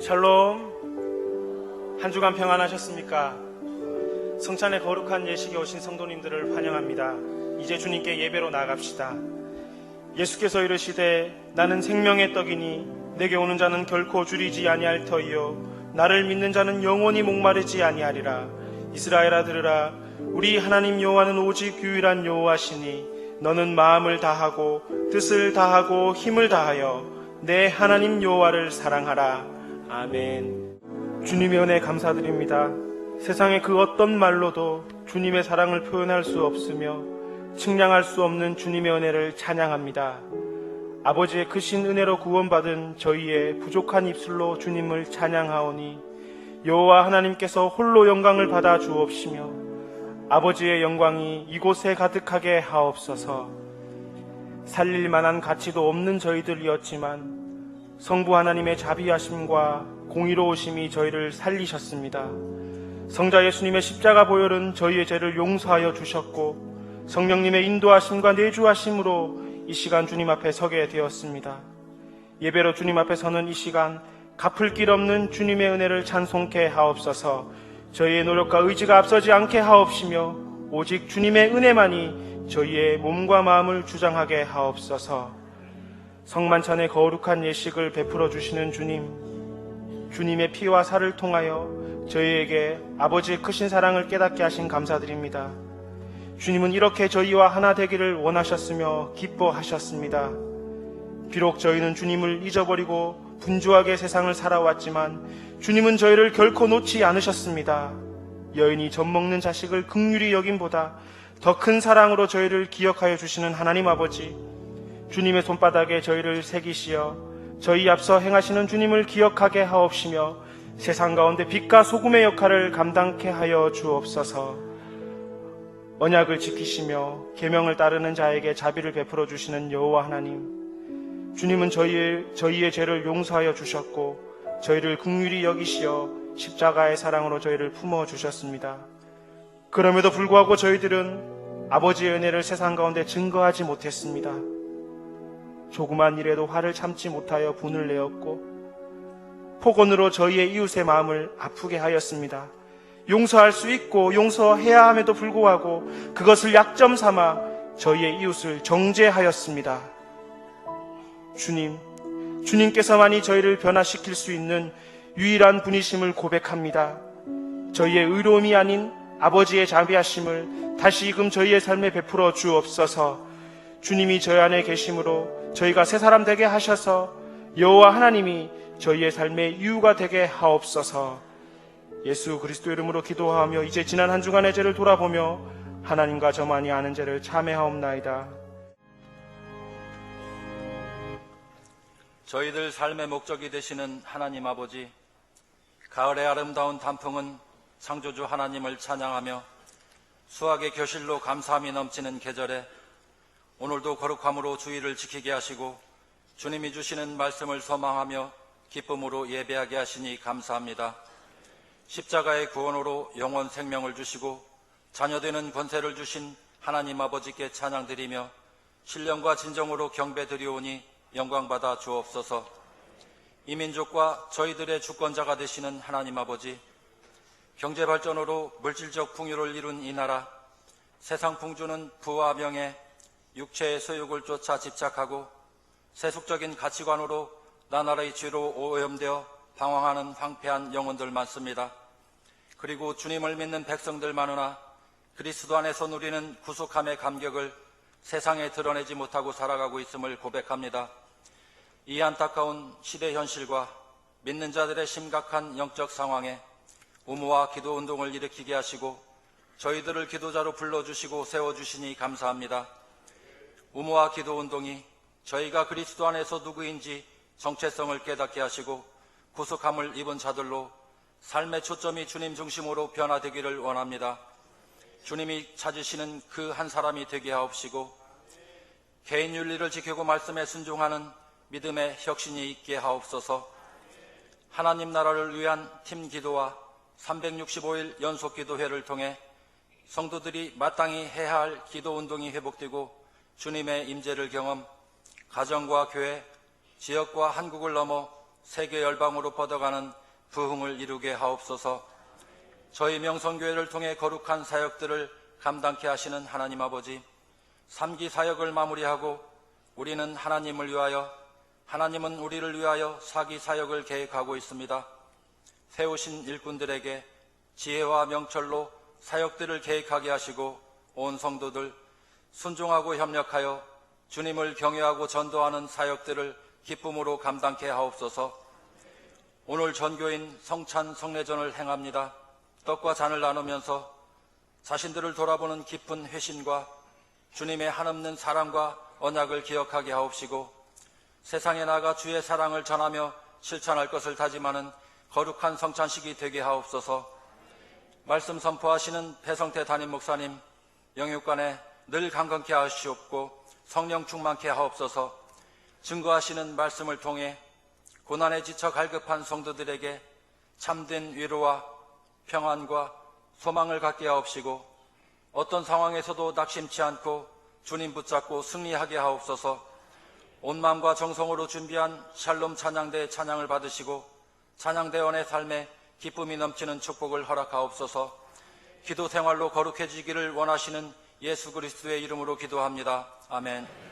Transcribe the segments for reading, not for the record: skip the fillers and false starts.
샬롬. 한 주간 평안하셨습니까? 성찬의 거룩한 예식에 오신 성도님들을 환영합니다. 이제 주님께 예배로 나아갑시다. 예수께서 이르시되 나는 생명의 떡이니 내게 오는 자는 결코 줄이지 아니할 터이요 나를 믿는 자는 영원히 목마르지 아니하리라. 이스라엘아 들으라. 우리 하나님 여호와는 오직 유일한 여호와시니 너는 마음을 다하고 뜻을 다하고 힘을 다하여 내 하나님 여호와를 사랑하라. 아멘. 주님의 은혜 감사드립니다. 세상의 그 어떤 말로도 주님의 사랑을 표현할 수 없으며 측량할 수 없는 주님의 은혜를 찬양합니다. 아버지의 크신 은혜로 구원받은 저희의 부족한 입술로 주님을 찬양하오니 여호와 하나님께서 홀로 영광을 받아 주옵시며 아버지의 영광이 이곳에 가득하게 하옵소서. 살릴 만한 가치도 없는 저희들이었지만 성부 하나님의 자비하심과 공의로우심이 저희를 살리셨습니다. 성자 예수님의 십자가 보혈은 저희의 죄를 용서하여 주셨고 성령님의 인도하심과 내주하심으로 이 시간 주님 앞에 서게 되었습니다. 예배로 주님 앞에 서는 이 시간 갚을 길 없는 주님의 은혜를 찬송케 하옵소서. 저희의 노력과 의지가 앞서지 않게 하옵시며 오직 주님의 은혜만이 저희의 몸과 마음을 주장하게 하옵소서. 성만찬의 거룩한 예식을 베풀어 주시는 주님의 피와 살을 통하여 저희에게 아버지의 크신 사랑을 깨닫게 하신 감사드립니다. 주님은 이렇게 저희와 하나 되기를 원하셨으며 기뻐하셨습니다. 비록 저희는 주님을 잊어버리고 분주하게 세상을 살아왔지만 주님은 저희를 결코 놓지 않으셨습니다. 여인이 젖먹는 자식을 긍휼히 여김보다 더 큰 사랑으로 저희를 기억하여 주시는 하나님 아버지, 주님의 손바닥에 저희를 새기시어 저희 앞서 행하시는 주님을 기억하게 하옵시며 세상 가운데 빛과 소금의 역할을 감당케 하여 주옵소서. 언약을 지키시며 계명을 따르는 자에게 자비를 베풀어 주시는 여호와 하나님, 주님은 저희의 죄를 용서하여 주셨고 저희를 긍휼히 여기시어 십자가의 사랑으로 저희를 품어 주셨습니다. 그럼에도 불구하고 저희들은 아버지의 은혜를 세상 가운데 증거하지 못했습니다. 조그만 일에도 화를 참지 못하여 분을 내었고 폭언으로 저희의 이웃의 마음을 아프게 하였습니다. 용서할 수 있고 용서해야 함에도 불구하고 그것을 약점 삼아 저희의 이웃을 정죄하였습니다. 주님께서만이 저희를 변화시킬 수 있는 유일한 분이심을 고백합니다. 저희의 의로움이 아닌 아버지의 자비하심을 다시금 저희의 삶에 베풀어 주옵소서. 주님이 저희 안에 계심으로 저희가 새 사람 되게 하셔서 여호와 하나님이 저희의 삶의 이유가 되게 하옵소서. 예수 그리스도 이름으로 기도하며 이제 지난 한 주간의 죄를 돌아보며 하나님과 저만이 아는 죄를 참회하옵나이다. 저희들 삶의 목적이 되시는 하나님 아버지, 가을의 아름다운 단풍은 창조주 하나님을 찬양하며 수학의 교실로 감사함이 넘치는 계절에 오늘도 거룩함으로 주의를 지키게 하시고 주님이 주시는 말씀을 소망하며 기쁨으로 예배하게 하시니 감사합니다. 십자가의 구원으로 영원 생명을 주시고 자녀되는 권세를 주신 하나님 아버지께 찬양드리며 신령과 진정으로 경배드리오니 영광받아 주옵소서. 이 민족과 저희들의 주권자가 되시는 하나님 아버지, 경제발전으로 물질적 풍요를 이룬 이 나라, 세상 풍주는 부와 명예, 육체의 소욕을 쫓아 집착하고 세속적인 가치관으로 나날의 죄로 오염되어 방황하는 황폐한 영혼들 많습니다. 그리고 주님을 믿는 백성들 많으나 그리스도 안에서 누리는 구속함의 감격을 세상에 드러내지 못하고 살아가고 있음을 고백합니다. 이 안타까운 시대 현실과 믿는 자들의 심각한 영적 상황에 우무와 기도 운동을 일으키게 하시고 저희들을 기도자로 불러주시고 세워주시니 감사합니다. 우무와 기도 운동이 저희가 그리스도 안에서 누구인지 정체성을 깨닫게 하시고 구속함을 입은 자들로 삶의 초점이 주님 중심으로 변화되기를 원합니다. 주님이 찾으시는 그 한 사람이 되게 하옵시고 개인 윤리를 지키고 말씀에 순종하는 믿음의 혁신이 있게 하옵소서. 하나님 나라를 위한 팀 기도와 365일 연속 기도회를 통해 성도들이 마땅히 해야 할 기도 운동이 회복되고 주님의 임재를 경험, 가정과 교회, 지역과 한국을 넘어 세계 열방으로 뻗어가는 부흥을 이루게 하옵소서. 저희 명성교회를 통해 거룩한 사역들을 감당케 하시는 하나님 아버지, 3기 사역을 마무리하고 우리는 하나님을 위하여, 하나님은 우리를 위하여 4기 사역을 계획하고 있습니다. 세우신 일꾼들에게 지혜와 명철로 사역들을 계획하게 하시고 온 성도들 순종하고 협력하여 주님을 경외하고 전도하는 사역들을 기쁨으로 감당케 하옵소서. 오늘 전교인 성찬 성례전을 행합니다. 떡과 잔을 나누면서 자신들을 돌아보는 깊은 회심과 주님의 한없는 사랑과 언약을 기억하게 하옵시고, 세상에 나가 주의 사랑을 전하며 실천할 것을 다짐하는 거룩한 성찬식이 되게 하옵소서. 말씀 선포하시는 배성태 담임 목사님 영육간에 늘 강건케 하시옵고 성령 충만케 하옵소서. 증거하시는 말씀을 통해 고난에 지쳐 갈급한 성도들에게 참된 위로와 평안과 소망을 갖게 하옵시고, 어떤 상황에서도 낙심치 않고 주님 붙잡고 승리하게 하옵소서. 온 마음과 정성으로 준비한 샬롬 찬양대의 찬양을 받으시고 찬양대원의 삶에 기쁨이 넘치는 축복을 허락하옵소서. 기도 생활로 거룩해지기를 원하시는 예수 그리스도의 이름으로 기도합니다. 아멘.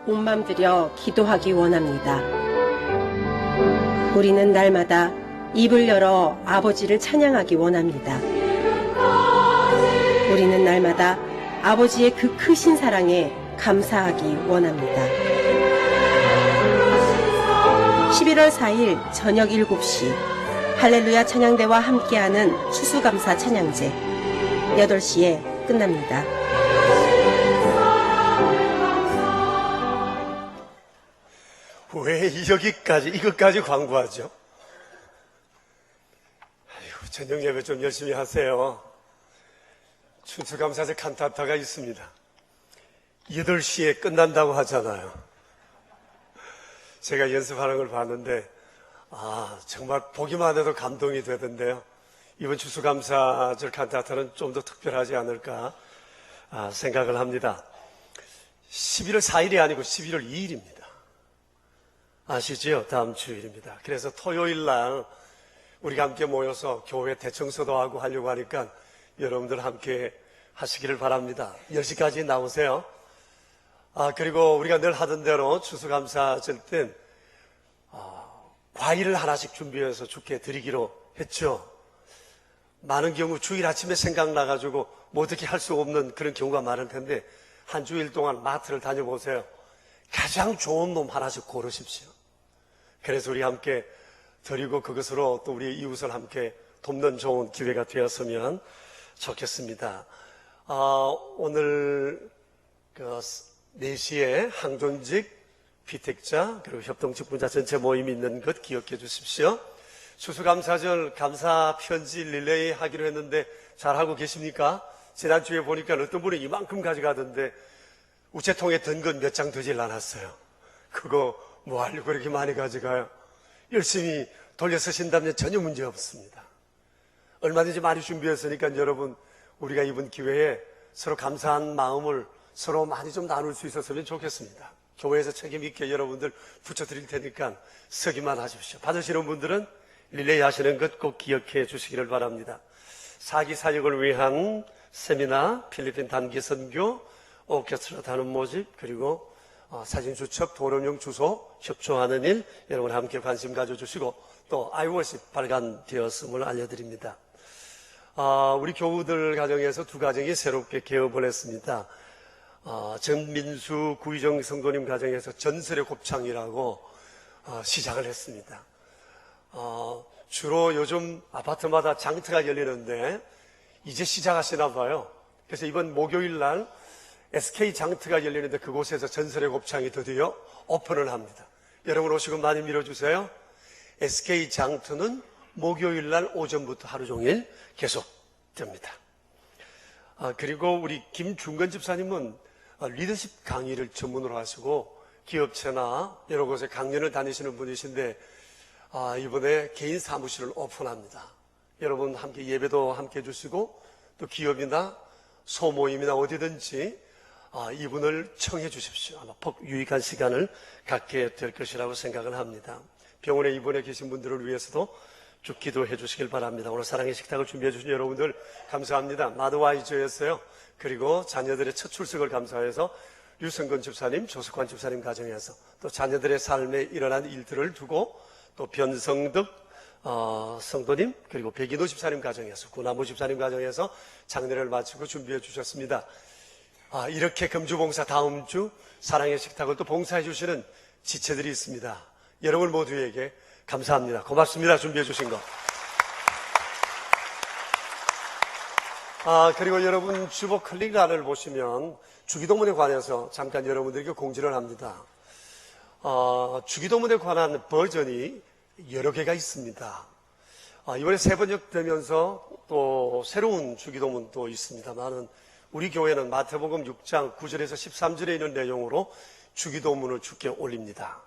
온 맘 들여 기도하기 원합니다. 우리는 날마다 입을 열어 아버지를 찬양하기 원합니다. 우리는 날마다 아버지의 그 크신 사랑에 감사하기 원합니다. 11월 4일 저녁 7시 할렐루야 찬양대와 함께하는 추수감사 찬양제 8시에 끝납니다. 왜 이것까지 광고하죠? 아이고, 저녁 예배 좀 열심히 하세요. 추수감사제 칸타타가 있습니다. 8시에 끝난다고 하잖아요. 제가 연습하는 걸 봤는데, 정말 보기만 해도 감동이 되던데요. 이번 추수감사절 칸타타는 좀 더 특별하지 않을까 생각을 합니다. 11월 4일이 아니고 11월 2일입니다. 아시지요? 다음 주일입니다. 그래서 토요일 날 우리가 함께 모여서 교회 대청소도 하고 하려고 하니까 여러분들 함께 하시기를 바랍니다. 10시까지 나오세요. 그리고 우리가 늘 하던 대로 추수감사절 땐 과일을 하나씩 준비해서 주께 드리기로 했죠. 많은 경우 주일 아침에 생각나가지고 뭐 어떻게 할 수 없는 그런 경우가 많을 텐데 한 주일 동안 마트를 다녀보세요. 가장 좋은 놈 하나씩 고르십시오. 그래서 우리 함께 드리고 그것으로 또 우리 이웃을 함께 돕는 좋은 기회가 되었으면 좋겠습니다. 오늘 4시에 항존직, 피택자, 그리고 협동직분자 전체 모임이 있는 것 기억해 주십시오. 추수감사절 감사 편지 릴레이 하기로 했는데 잘하고 계십니까? 지난주에 보니까 어떤 분이 이만큼 가져가던데 우체통에 든 건 몇 장 되질 않았어요. 그거 뭐 하려고 그렇게 많이 가져가요? 열심히 돌려 쓰신다면 전혀 문제 없습니다. 얼마든지 많이 준비했으니까 여러분, 우리가 이번 기회에 서로 감사한 마음을 서로 많이 좀 나눌 수 있었으면 좋겠습니다. 교회에서 책임 있게 여러분들 붙여드릴 테니까 서기만 하십시오. 받으시는 분들은 릴레이 하시는 것 꼭 기억해 주시기를 바랍니다. 사기 사역을 위한 세미나, 필리핀 단기 선교, 오케스트라 단원 모집, 그리고 사진 수첩, 도론용 주소 협조하는 일 여러분 함께 관심 가져주시고 또 아이워십 발간되었음을 알려드립니다. 우리 교우들 가정에서 2가정이 새롭게 개업을 했습니다. 전민수 구의정 성도님 가정에서 전설의 곱창이라고 시작을 했습니다. 주로 요즘 아파트마다 장터가 열리는데 이제 시작하시나 봐요. 그래서 이번 목요일 날 SK 장터가 열리는데 그곳에서 전설의 곱창이 드디어 오픈을 합니다. 여러분 오시고 많이 밀어주세요. SK 장터는 목요일 날 오전부터 하루 종일 계속됩니다. 그리고 우리 김중건 집사님은 리더십 강의를 전문으로 하시고 기업체나 여러 곳에 강연을 다니시는 분이신데 이번에 개인 사무실을 오픈합니다. 여러분 함께 예배도 함께 해주시고 또 기업이나 소모임이나 어디든지 이분을 청해 주십시오. 아마 유익한 시간을 갖게 될 것이라고 생각을 합니다. 병원에 입원해 계신 분들을 위해서도 쭉 기도해 주시길 바랍니다. 오늘 사랑의 식탁을 준비해 주신 여러분들 감사합니다. 마드와이저였어요. 그리고 자녀들의 첫 출석을 감사해서 류성근 집사님, 조석환 집사님 가정에서 또 자녀들의 삶에 일어난 일들을 두고 또 변성득 성도님 그리고 백인호 집사님 가정에서 구나무 집사님 가정에서 장례를 마치고 준비해 주셨습니다. 이렇게 금주봉사 다음 주 사랑의 식탁을 또 봉사해 주시는 지체들이 있습니다. 여러분 모두에게 감사합니다. 고맙습니다. 준비해 주신 거. 그리고 여러분 주보 클릭란을 보시면 주기도문에 관해서 잠깐 여러분들에게 공지를 합니다. 주기도문에 관한 버전이 여러 개가 있습니다. 이번에 새 번역되면서 또 새로운 주기도문도 있습니다만은 우리 교회는 마태복음 6장 9절에서 13절에 있는 내용으로 주기도문을 주께 올립니다.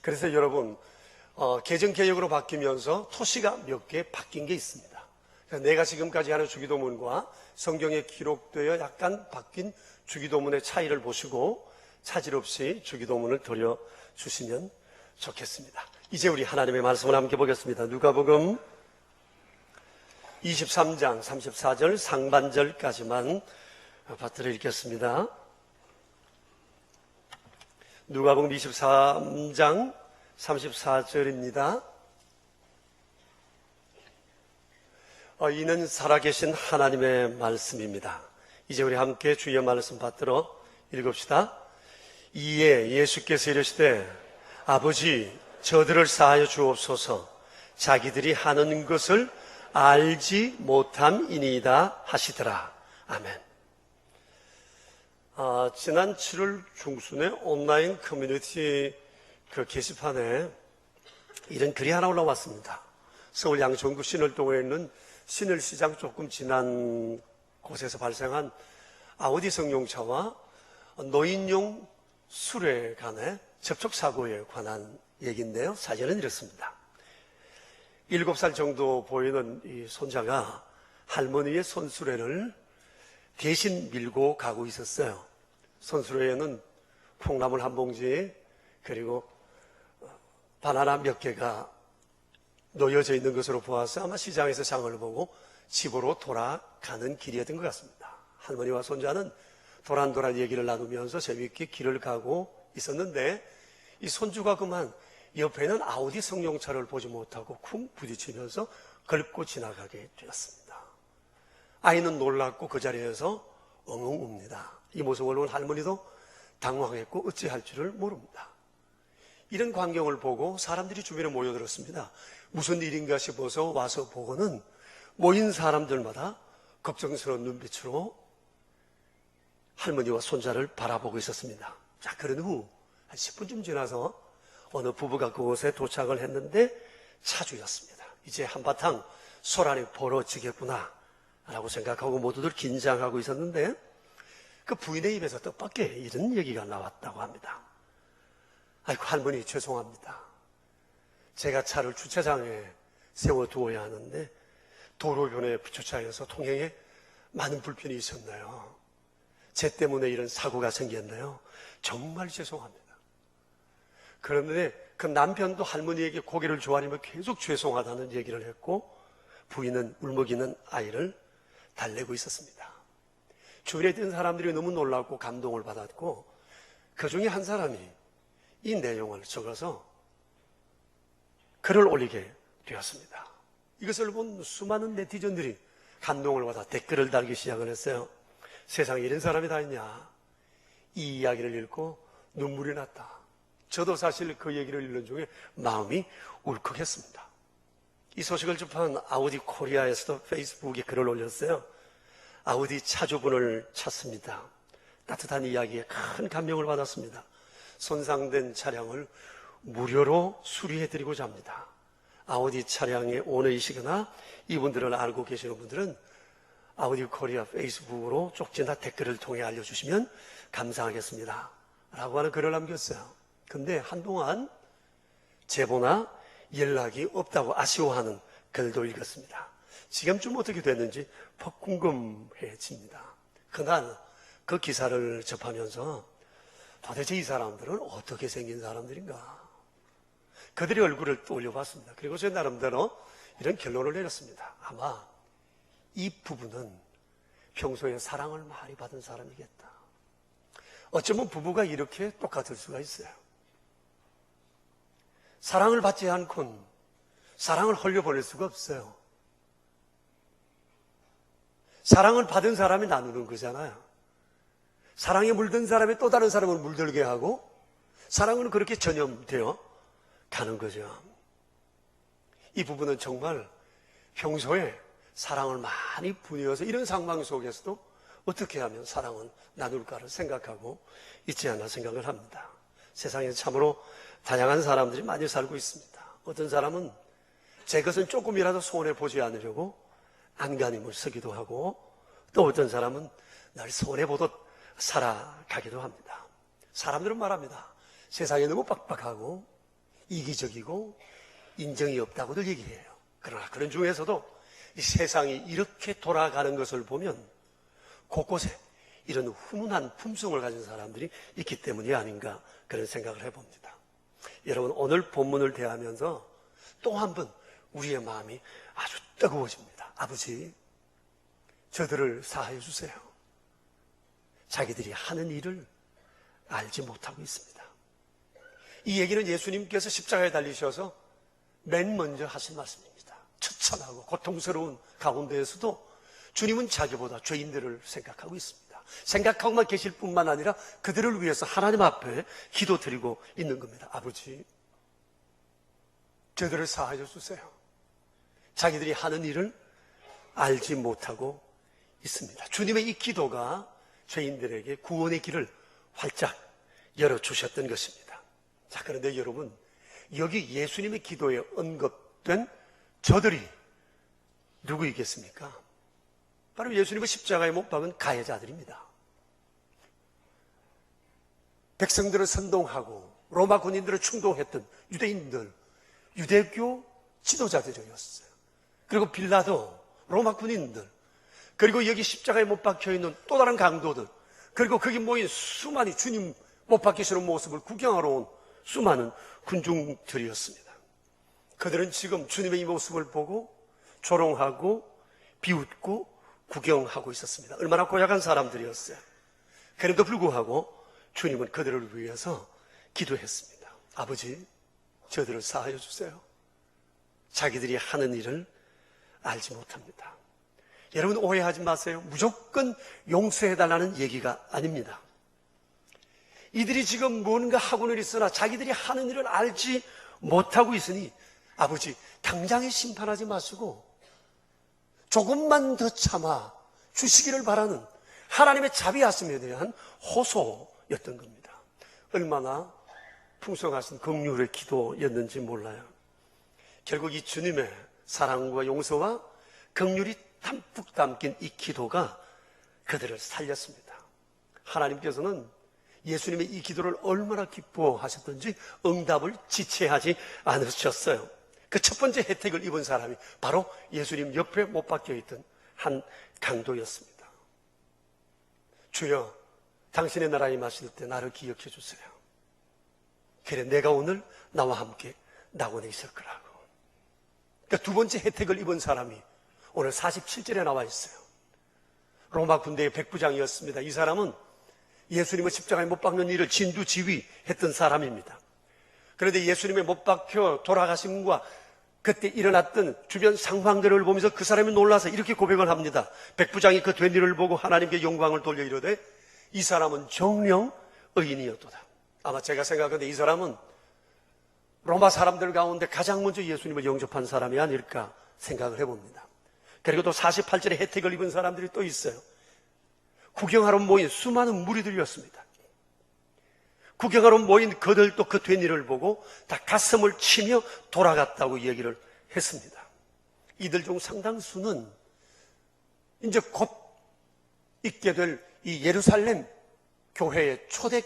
그래서 여러분 개정개혁으로 바뀌면서 토시가 몇 개 바뀐 게 있습니다. 그래서 내가 지금까지 하는 주기도문과 성경에 기록되어 약간 바뀐 주기도문의 차이를 보시고 차질 없이 주기도문을 드려주시면 좋겠습니다. 이제 우리 하나님의 말씀을 함께 보겠습니다. 누가복음 23장 34절 상반절까지만 받들어 읽겠습니다. 누가복음 23장 34절입니다. 이는 살아계신 하나님의 말씀입니다. 이제 우리 함께 주의 말씀 받들어 읽읍시다. 이에 예수께서 이르시되 아버지 저들을 사하여 주옵소서. 자기들이 하는 것을 알지 못함이니이다 하시더라. 아멘. 지난 7월 중순에 온라인 커뮤니티 게시판에 이런 글이 하나 올라왔습니다. 서울 양천구 신월동에 있는 신을시장 조금 지난 곳에서 발생한 아우디 승용차와 노인용 수레 간의 접촉사고에 관한 얘기인데요. 사진은 이렇습니다. 7살 정도 보이는 이 손자가 할머니의 손수레를 대신 밀고 가고 있었어요. 손수레에는 콩나물 한 봉지 그리고 바나나 몇 개가 놓여져 있는 것으로 보아서 아마 시장에서 장을 보고 집으로 돌아가는 길이었던 것 같습니다. 할머니와 손자는 도란도란 얘기를 나누면서 재미있게 길을 가고 있었는데 이 손주가 그만 옆에는 아우디 승용차를 보지 못하고 쿵 부딪히면서 긁고 지나가게 되었습니다. 아이는 놀랐고 그 자리에서 엉엉 웁니다. 이 모습을 본 할머니도 당황했고 어찌할 줄을 모릅니다. 이런 광경을 보고 사람들이 주변에 모여들었습니다. 무슨 일인가 싶어서 와서 보고는 모인 사람들마다 걱정스러운 눈빛으로 할머니와 손자를 바라보고 있었습니다. 자, 그런 후 한 10분쯤 지나서 어느 부부가 그곳에 도착을 했는데 차주였습니다. 이제 한바탕 소란이 벌어지겠구나 라고 생각하고 모두들 긴장하고 있었는데 그 부인의 입에서 뜻밖의 이런 얘기가 나왔다고 합니다. 아이고 할머니 죄송합니다. 제가 차를 주차장에 세워두어야 하는데 도로변에 주차해서 통행에 많은 불편이 있었나요? 제 때문에 이런 사고가 생겼나요? 정말 죄송합니다. 그런데 그 남편도 할머니에게 고개를 조아리며 계속 죄송하다는 얘기를 했고 부인은 울먹이는 아이를 달래고 있었습니다. 주변에 있던 사람들이 너무 놀랐고 감동을 받았고 그 중에 한 사람이 이 내용을 적어서 글을 올리게 되었습니다. 이것을 본 수많은 네티즌들이 감동을 받아 댓글을 달기 시작을 했어요. 세상에 이런 사람이 다 있냐. 이 이야기를 읽고 눈물이 났다. 저도 사실 그 얘기를 읽는 중에 마음이 울컥했습니다. 이 소식을 접한 아우디 코리아에서도 페이스북에 글을 올렸어요. 아우디 차주분을 찾습니다. 따뜻한 이야기에 큰 감명을 받았습니다. 손상된 차량을 무료로 수리해드리고자 합니다. 아우디 차량에 오너이시거나 이분들을 알고 계시는 분들은 아우디 코리아 페이스북으로 쪽지나 댓글을 통해 알려주시면 감사하겠습니다. 라고 하는 글을 남겼어요. 근데 한동안 제보나 연락이 없다고 아쉬워하는 글도 읽었습니다. 지금쯤 어떻게 됐는지 퍽 궁금해집니다. 그날 그 기사를 접하면서 도대체 이 사람들은 어떻게 생긴 사람들인가? 그들의 얼굴을 떠올려봤습니다. 그리고 제 나름대로 이런 결론을 내렸습니다. 아마 이 부부는 평소에 사랑을 많이 받은 사람이겠다. 어쩌면 부부가 이렇게 똑같을 수가 있어요. 사랑을 받지 않고는 사랑을 흘려보낼 수가 없어요. 사랑을 받은 사람이 나누는 거잖아요. 사랑에 물든 사람이 또 다른 사람을 물들게 하고 사랑은 그렇게 전염되어 가는 거죠. 이 부부는 정말 평소에 사랑을 많이 부여서 이런 상황 속에서도 어떻게 하면 사랑은 나눌까를 생각하고 있지 않나 생각을 합니다. 세상에 참으로 다양한 사람들이 많이 살고 있습니다. 어떤 사람은 제 것은 조금이라도 손해보지 않으려고 안간힘을 쓰기도 하고 또 어떤 사람은 날 손해보듯 살아가기도 합니다. 사람들은 말합니다. 세상에 너무 빡빡하고 이기적이고 인정이 없다고들 얘기해요. 그러나 그런 중에서도 이 세상이 이렇게 돌아가는 것을 보면 곳곳에 이런 훈훈한 품성을 가진 사람들이 있기 때문이 아닌가 그런 생각을 해봅니다. 여러분 오늘 본문을 대하면서 또 한 번 우리의 마음이 아주 뜨거워집니다. 아버지 저들을 사하여 주세요. 자기들이 하는 일을 알지 못하고 있습니다. 이 얘기는 예수님께서 십자가에 달리셔서 맨 먼저 하신 말씀입니다. 처참하고 고통스러운 가운데에서도 주님은 자기보다 죄인들을 생각하고 있습니다. 생각하고만 계실 뿐만 아니라 그들을 위해서 하나님 앞에 기도드리고 있는 겁니다. 아버지, 저들을 사하여 주세요. 자기들이 하는 일을 알지 못하고 있습니다. 주님의 이 기도가 죄인들에게 구원의 길을 활짝 열어주셨던 것입니다. 자, 그런데 여러분, 여기 예수님의 기도에 언급된 저들이 누구이겠습니까? 바로 예수님의 십자가에 못 박은 가해자들입니다. 백성들을 선동하고 로마 군인들을 충동했던 유대인들, 유대교 지도자들이었어요. 그리고 빌라도, 로마 군인들, 그리고 여기 십자가에 못 박혀있는 또 다른 강도들, 그리고 거기 모인 수많이 주님 못 박히시는 모습을 구경하러 온 수많은 군중들이었습니다. 그들은 지금 주님의 이 모습을 보고 조롱하고 비웃고 구경하고 있었습니다. 얼마나 고약한 사람들이었어요. 그럼에도 불구하고 주님은 그들을 위해서 기도했습니다. 아버지, 저들을 사하여 주세요. 자기들이 하는 일을 알지 못합니다. 여러분, 오해하지 마세요. 무조건 용서해달라는 얘기가 아닙니다. 이들이 지금 뭔가 하고는 있으나 자기들이 하는 일을 알지 못하고 있으니 아버지, 당장에 심판하지 마시고 조금만 더 참아 주시기를 바라는 하나님의 자비하심에 대한 호소였던 겁니다. 얼마나 풍성하신 긍휼의 기도였는지 몰라요. 결국 이 주님의 사랑과 용서와 긍휼이 담뿍 담긴 이 기도가 그들을 살렸습니다. 하나님께서는 예수님의 이 기도를 얼마나 기뻐하셨던지 응답을 지체하지 않으셨어요. 그 첫 번째 혜택을 입은 사람이 바로 예수님 옆에 못 박혀 있던 한 강도였습니다. 주여, 당신의 나라에 임하실 때 나를 기억해 주세요. 그래, 내가 오늘 나와 함께 낙원에 있을 거라고. 그러니까 두 번째 혜택을 입은 사람이 오늘 47절에 나와 있어요. 로마 군대의 백부장이었습니다. 이 사람은 예수님을 십자가에 못 박는 일을 진두지휘했던 사람입니다. 그런데 예수님의 못 박혀 돌아가심과 그때 일어났던 주변 상황들을 보면서 그 사람이 놀라서 이렇게 고백을 합니다. 백부장이 그 된 일을 보고 하나님께 영광을 돌려 이르되 이 사람은 정령 의인이었도다. 아마 제가 생각하는데 이 사람은 로마 사람들 가운데 가장 먼저 예수님을 영접한 사람이 아닐까 생각을 해봅니다. 그리고 또 48절에 혜택을 입은 사람들이 또 있어요. 구경하러 모인 수많은 무리들이었습니다. 구경하러 모인 그들도 그 된 일을 보고 다 가슴을 치며 돌아갔다고 얘기를 했습니다. 이들 중 상당수는 이제 곧 있게 될 이 예루살렘 교회의 초대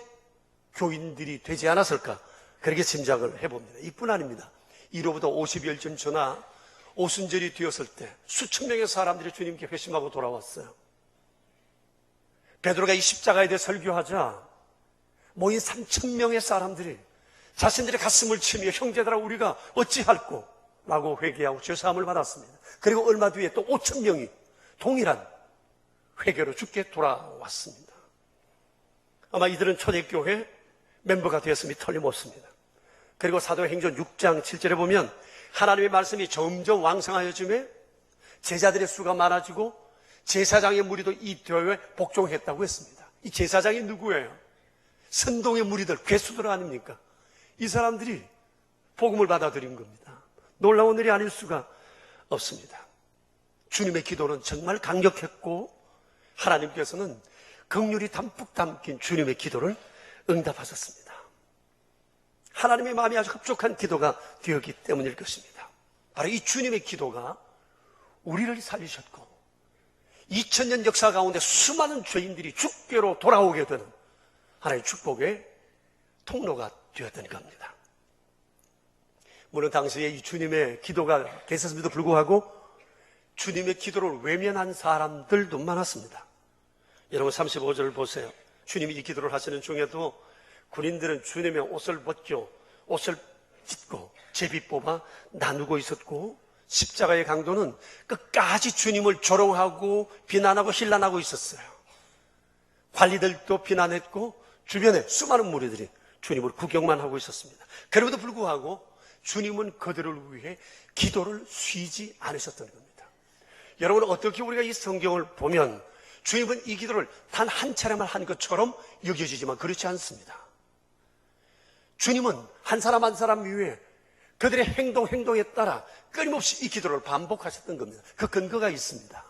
교인들이 되지 않았을까 그렇게 짐작을 해봅니다. 이뿐 아닙니다. 이로부터 50여일쯤 전나 오순절이 되었을 때 수천 명의 사람들이 주님께 회심하고 돌아왔어요. 베드로가 이 십자가에 대해 설교하자 모인 3,000명의 사람들이 자신들의 가슴을 치며 형제들아 우리가 어찌할꼬 라고 회개하고 죄사함을 받았습니다. 그리고 얼마 뒤에 또 5,000명이 동일한 회개로 주께 돌아왔습니다. 아마 이들은 초대교회 멤버가 되었음이 틀림없습니다. 그리고 사도행전 6장 7절에 보면 하나님의 말씀이 점점 왕성하여지며 제자들의 수가 많아지고 제사장의 무리도 이 교회에 복종했다고 했습니다. 이 제사장이 누구예요? 선동의 무리들, 괴수들 아닙니까? 이 사람들이 복음을 받아들인 겁니다. 놀라운 일이 아닐 수가 없습니다. 주님의 기도는 정말 강력했고 하나님께서는 긍휼이 담뿍 담긴 주님의 기도를 응답하셨습니다. 하나님의 마음이 아주 흡족한 기도가 되었기 때문일 것입니다. 바로 이 주님의 기도가 우리를 살리셨고 2000년 역사 가운데 수많은 죄인들이 주께로 돌아오게 되는 하나님의 축복의 통로가 되었던 겁니다. 물론 당시에 이 주님의 기도가 계셨음에도 불구하고 주님의 기도를 외면한 사람들도 많았습니다. 여러분 35절을 보세요. 주님이 이 기도를 하시는 중에도 군인들은 주님의 옷을 벗겨 옷을 찢고 제비 뽑아 나누고 있었고 십자가의 강도는 끝까지 주님을 조롱하고 비난하고 힐난하고 있었어요. 관리들도 비난했고 주변에 수많은 무리들이 주님을 구경만 하고 있었습니다. 그럼에도 불구하고 주님은 그들을 위해 기도를 쉬지 않으셨던 겁니다. 여러분, 어떻게 우리가 이 성경을 보면 주님은 이 기도를 단 한 차례만 한 것처럼 여겨지지만 그렇지 않습니다. 주님은 한 사람 한 사람 위해 그들의 행동에 따라 끊임없이 이 기도를 반복하셨던 겁니다. 그 근거가 있습니다.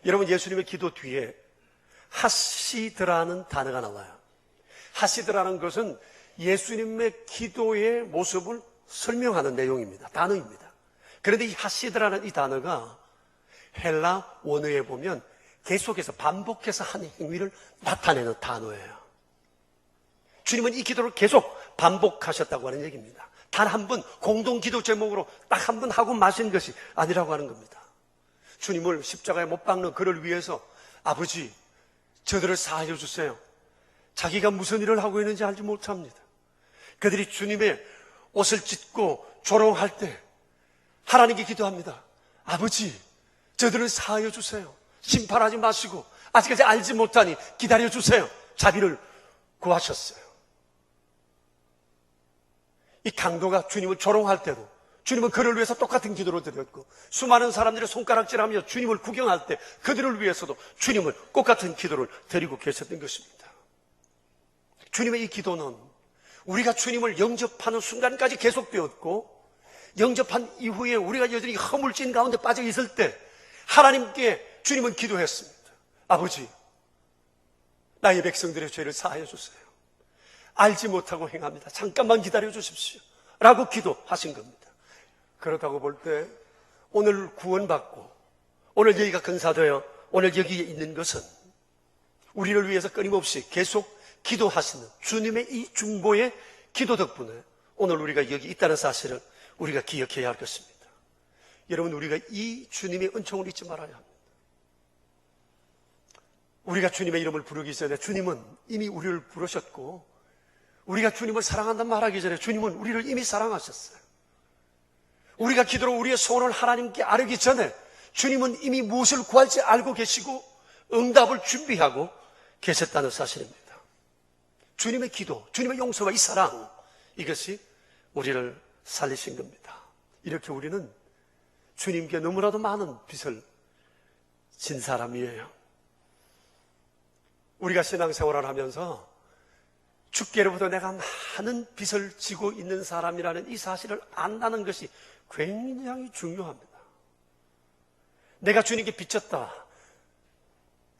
여러분, 예수님의 기도 뒤에 하시드라는 단어가 나와요. 하시드라는 것은 예수님의 기도의 모습을 설명하는 내용입니다. 단어입니다. 그런데 이 하시드라는 이 단어가 헬라 원어에 보면 계속해서 반복해서 한 행위를 나타내는 단어예요. 주님은 이 기도를 계속 반복하셨다고 하는 얘기입니다. 단 한 번 공동 기도 제목으로 딱 한 번 하고 마신 것이 아니라고 하는 겁니다. 주님을 십자가에 못 박는 그를 위해서 아버지, 저들을 사하여 주세요. 자기가 무슨 일을 하고 있는지 알지 못합니다. 그들이 주님의 옷을 찢고 조롱할 때 하나님께 기도합니다. 아버지, 저들을 사하여 주세요. 심판하지 마시고 아직까지 알지 못하니 기다려 주세요. 자비를 구하셨어요. 이 강도가 주님을 조롱할 때도 주님은 그를 위해서 똑같은 기도를 드렸고, 수많은 사람들이 손가락질하며 주님을 구경할 때 그들을 위해서도 주님을 똑같은 기도를 드리고 계셨던 것입니다. 주님의 이 기도는 우리가 주님을 영접하는 순간까지 계속되었고, 영접한 이후에 우리가 여전히 허물진 가운데 빠져 있을 때 하나님께 주님은 기도했습니다. 아버지, 나의 백성들의 죄를 사하여 주세요. 알지 못하고 행합니다. 잠깐만 기다려 주십시오. 라고 기도하신 겁니다. 그렇다고 볼 때 오늘 구원받고 오늘 여기가 근사되어 오늘 여기에 있는 것은 우리를 위해서 끊임없이 계속 기도하시는 주님의 이 중보의 기도 덕분에 오늘 우리가 여기 있다는 사실을 우리가 기억해야 할 것입니다. 여러분, 우리가 이 주님의 은총을 잊지 말아야 합니다. 우리가 주님의 이름을 부르기 전에 주님은 이미 우리를 부르셨고, 우리가 주님을 사랑한다는 말하기 전에 주님은 우리를 이미 사랑하셨어요. 우리가 기도로 우리의 소원을 하나님께 아뢰기 전에 주님은 이미 무엇을 구할지 알고 계시고 응답을 준비하고 계셨다는 사실입니다. 주님의 기도, 주님의 용서와 이 사랑, 이것이 우리를 살리신 겁니다. 이렇게 우리는 주님께 너무나도 많은 빚을 진 사람이에요. 우리가 신앙생활을 하면서 주께로부터 내가 많은 빚을 지고 있는 사람이라는 이 사실을 안다는 것이 굉장히 중요합니다. 내가 주님께 빚졌다,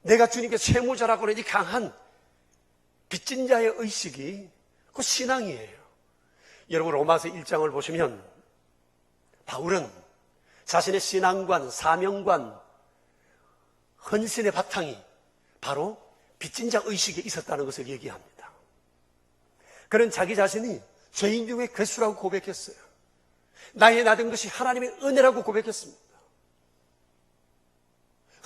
내가 주님께 채무자라고 하는 이 강한 빚진 자의 의식이 그 신앙이에요. 여러분, 로마서 1장을 보시면 바울은 자신의 신앙관, 사명관, 헌신의 바탕이 바로 빚진 자 의식에 있었다는 것을 얘기합니다. 그는 자기 자신이 죄인 중에 괴수라고 고백했어요. 나의 나된 것이 하나님의 은혜라고 고백했습니다.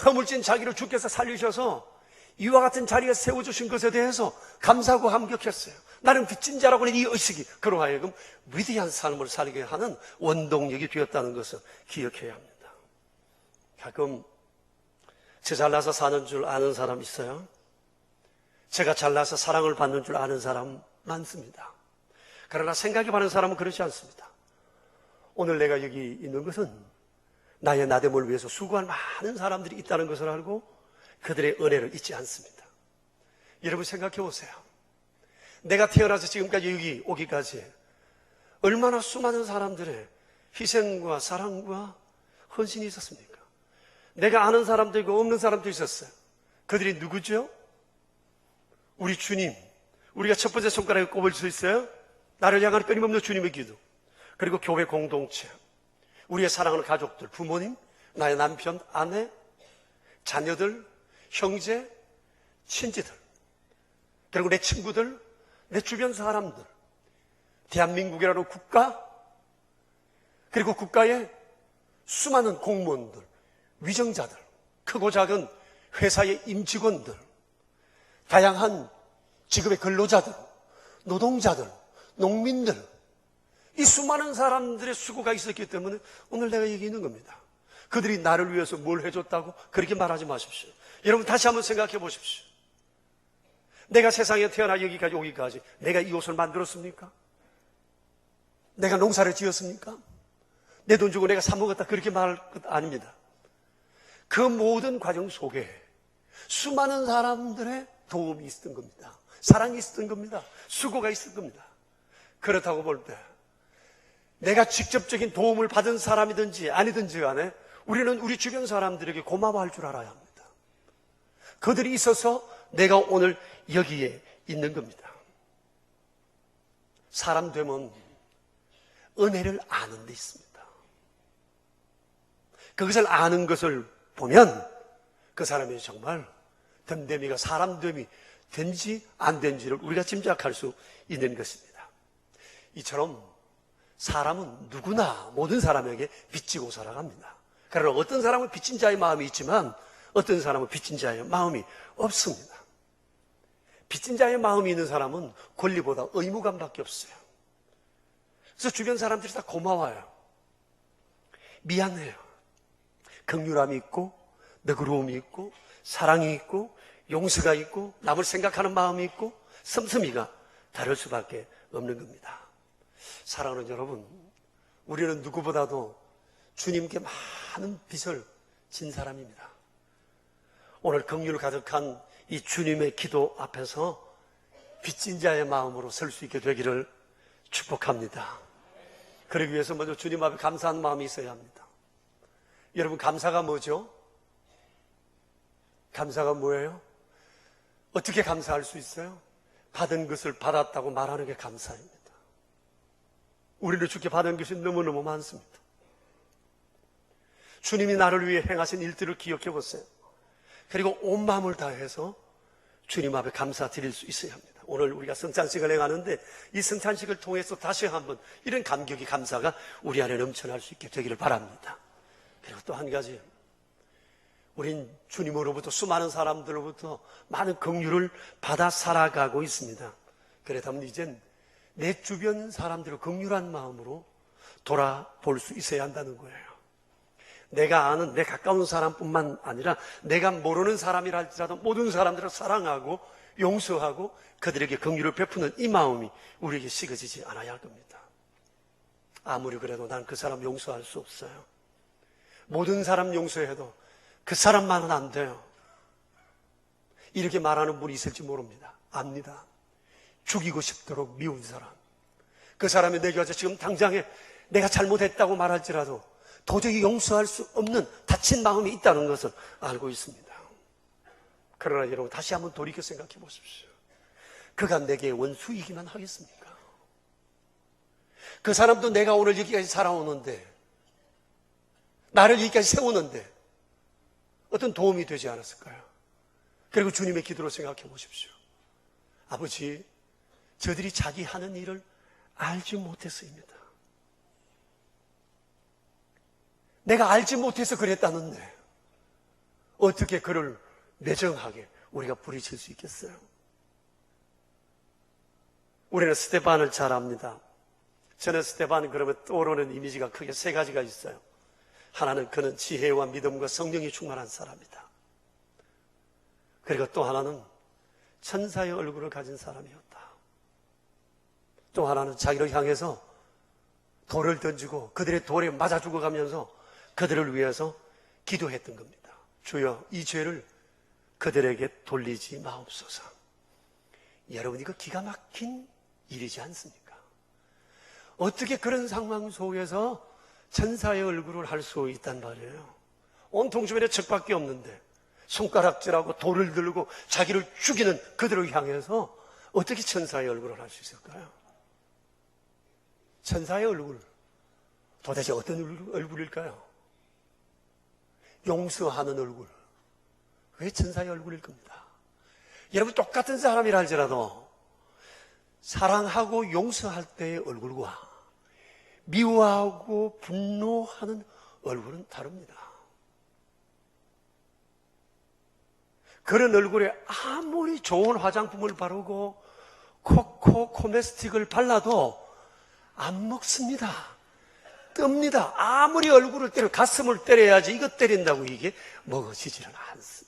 허물진 자기를 주께서 살리셔서 이와 같은 자리에 세워주신 것에 대해서 감사하고 감격했어요. 나는 빚진 자라고 하는 이 의식이 그로 하여금 위대한 삶을 살게 하는 원동력이 되었다는 것을 기억해야 합니다. 가끔 저 잘나서 사는 줄 아는 사람 있어요? 제가 잘나서 사랑을 받는 줄 아는 사람 많습니다. 그러나 생각해 보는 사람은 그렇지 않습니다. 오늘 내가 여기 있는 것은 나의 나됨을 위해서 수고한 많은 사람들이 있다는 것을 알고 그들의 은혜를 잊지 않습니다. 여러분, 생각해 보세요. 내가 태어나서 지금까지 여기 오기까지 얼마나 수많은 사람들의 희생과 사랑과 헌신이 있었습니까? 내가 아는 사람도 있고 없는 사람도 있었어요. 그들이 누구죠? 우리 주님. 우리가 첫 번째 손가락에 꼽을 수 있어요? 나를 향한 끊임없는 주님의 기도. 그리고 교회 공동체, 우리의 사랑하는 가족들, 부모님, 나의 남편, 아내, 자녀들, 형제, 친지들, 그리고 내 친구들, 내 주변 사람들, 대한민국이라는 국가, 그리고 국가의 수많은 공무원들, 위정자들, 크고 작은 회사의 임직원들, 다양한 직업의 근로자들, 노동자들, 농민들, 이 수많은 사람들의 수고가 있었기 때문에 오늘 내가 여기 있는 겁니다. 그들이 나를 위해서 뭘 해줬다고 그렇게 말하지 마십시오. 여러분, 다시 한번 생각해 보십시오. 내가 세상에 태어나 여기까지 오기까지 내가 이 옷을 만들었습니까? 내가 농사를 지었습니까? 내 돈 주고 내가 사 먹었다 그렇게 말할 것 아닙니다. 그 모든 과정 속에 수많은 사람들의 도움이 있었던 겁니다. 사랑이 있었던 겁니다. 수고가 있었던 겁니다. 그렇다고 볼 때 내가 직접적인 도움을 받은 사람이든지 아니든지 간에 우리는 우리 주변 사람들에게 고마워할 줄 알아야 합니다. 그들이 있어서 내가 오늘 여기에 있는 겁니다. 사람 되면 은혜를 아는 데 있습니다. 그것을 아는 것을 보면 그 사람이 정말 됨됨이가 사람됨이 된지 안 된지를 우리가 짐작할 수 있는 것입니다. 이처럼 사람은 누구나 모든 사람에게 빚지고 살아갑니다. 그러나 어떤 사람은 빚진 자의 마음이 있지만 어떤 사람은 빚진 자의 마음이 없습니다. 빚진 자의 마음이 있는 사람은 권리보다 의무감밖에 없어요. 그래서 주변 사람들이 다 고마워요. 미안해요. 긍휼함이 있고 너그러움이 있고 사랑이 있고 용서가 있고 남을 생각하는 마음이 있고 씀씀이가 다를 수밖에 없는 겁니다. 사랑하는 여러분, 우리는 누구보다도 주님께 많은 빚을 진 사람입니다. 오늘 긍휼 가득한 이 주님의 기도 앞에서 빚진 자의 마음으로 설 수 있게 되기를 축복합니다. 그러기 위해서 먼저 주님 앞에 감사한 마음이 있어야 합니다. 여러분, 감사가 뭐죠? 감사가 뭐예요? 어떻게 감사할 수 있어요? 받은 것을 받았다고 말하는 게 감사입니다. 우리는 주께 받은 것이 너무너무 많습니다. 주님이 나를 위해 행하신 일들을 기억해 보세요. 그리고 온 마음을 다해서 주님 앞에 감사드릴 수 있어야 합니다. 오늘 우리가 성찬식을 행하는데 이 성찬식을 통해서 다시 한번 이런 감격이 감사가 우리 안에 넘쳐날 수 있게 되기를 바랍니다. 그리고 또 한 가지, 우린 주님으로부터 수많은 사람들로부터 많은 긍휼을 받아 살아가고 있습니다. 그렇다면 이젠 내 주변 사람들을 긍휼한 마음으로 돌아볼 수 있어야 한다는 거예요. 내가 아는 내 가까운 사람뿐만 아니라 내가 모르는 사람이라 할지라도 모든 사람들을 사랑하고 용서하고 그들에게 긍휼을 베푸는 이 마음이 우리에게 식어지지 않아야 할 겁니다. 아무리 그래도 난 그 사람 용서할 수 없어요. 모든 사람 용서해도 그 사람만은 안 돼요. 이렇게 말하는 분이 있을지 모릅니다. 압니다. 죽이고 싶도록 미운 사람. 그 사람이 내게 와서 지금 당장에 내가 잘못했다고 말할지라도 도저히 용서할 수 없는 다친 마음이 있다는 것을 알고 있습니다. 그러나 여러분, 다시 한번 돌이켜 생각해 보십시오. 그가 내게 원수이기만 하겠습니까? 그 사람도 내가 오늘 여기까지 살아오는데, 나를 여기까지 세우는데 어떤 도움이 되지 않았을까요? 그리고 주님의 기도로 생각해 보십시오. 아버지, 저들이 자기 하는 일을 알지 못했습니다. 내가 알지 못해서 그랬다는데 어떻게 그를 매정하게 우리가 부리칠 수 있겠어요? 우리는 스데반을 잘 압니다. 저는 스데반 그러면 떠오르는 이미지가 크게 세 가지가 있어요. 하나는 그는 지혜와 믿음과 성령이 충만한 사람이다. 그리고 또 하나는 천사의 얼굴을 가진 사람이었다. 또 하나는 자기를 향해서 돌을 던지고 그들의 돌에 맞아 죽어가면서 그들을 위해서 기도했던 겁니다. 주여, 이 죄를 그들에게 돌리지 마옵소서. 여러분, 이거 기가 막힌 일이지 않습니까? 어떻게 그런 상황 속에서 천사의 얼굴을 할 수 있단 말이에요? 온통 주변에 적밖에 없는데 손가락질하고 돌을 들고 자기를 죽이는 그들을 향해서 어떻게 천사의 얼굴을 할 수 있을까요? 천사의 얼굴, 도대체 어떤 얼굴일까요? 용서하는 얼굴. 그게 천사의 얼굴일 겁니다. 여러분, 똑같은 사람이라 할지라도 사랑하고 용서할 때의 얼굴과 미워하고 분노하는 얼굴은 다릅니다. 그런 얼굴에 아무리 좋은 화장품을 바르고 코메스틱을 발라도 안 먹습니다. 뜹니다. 아무리 얼굴을 때려 가슴을 때려야지 이거 때린다고 이게 먹어지지는 않습니다.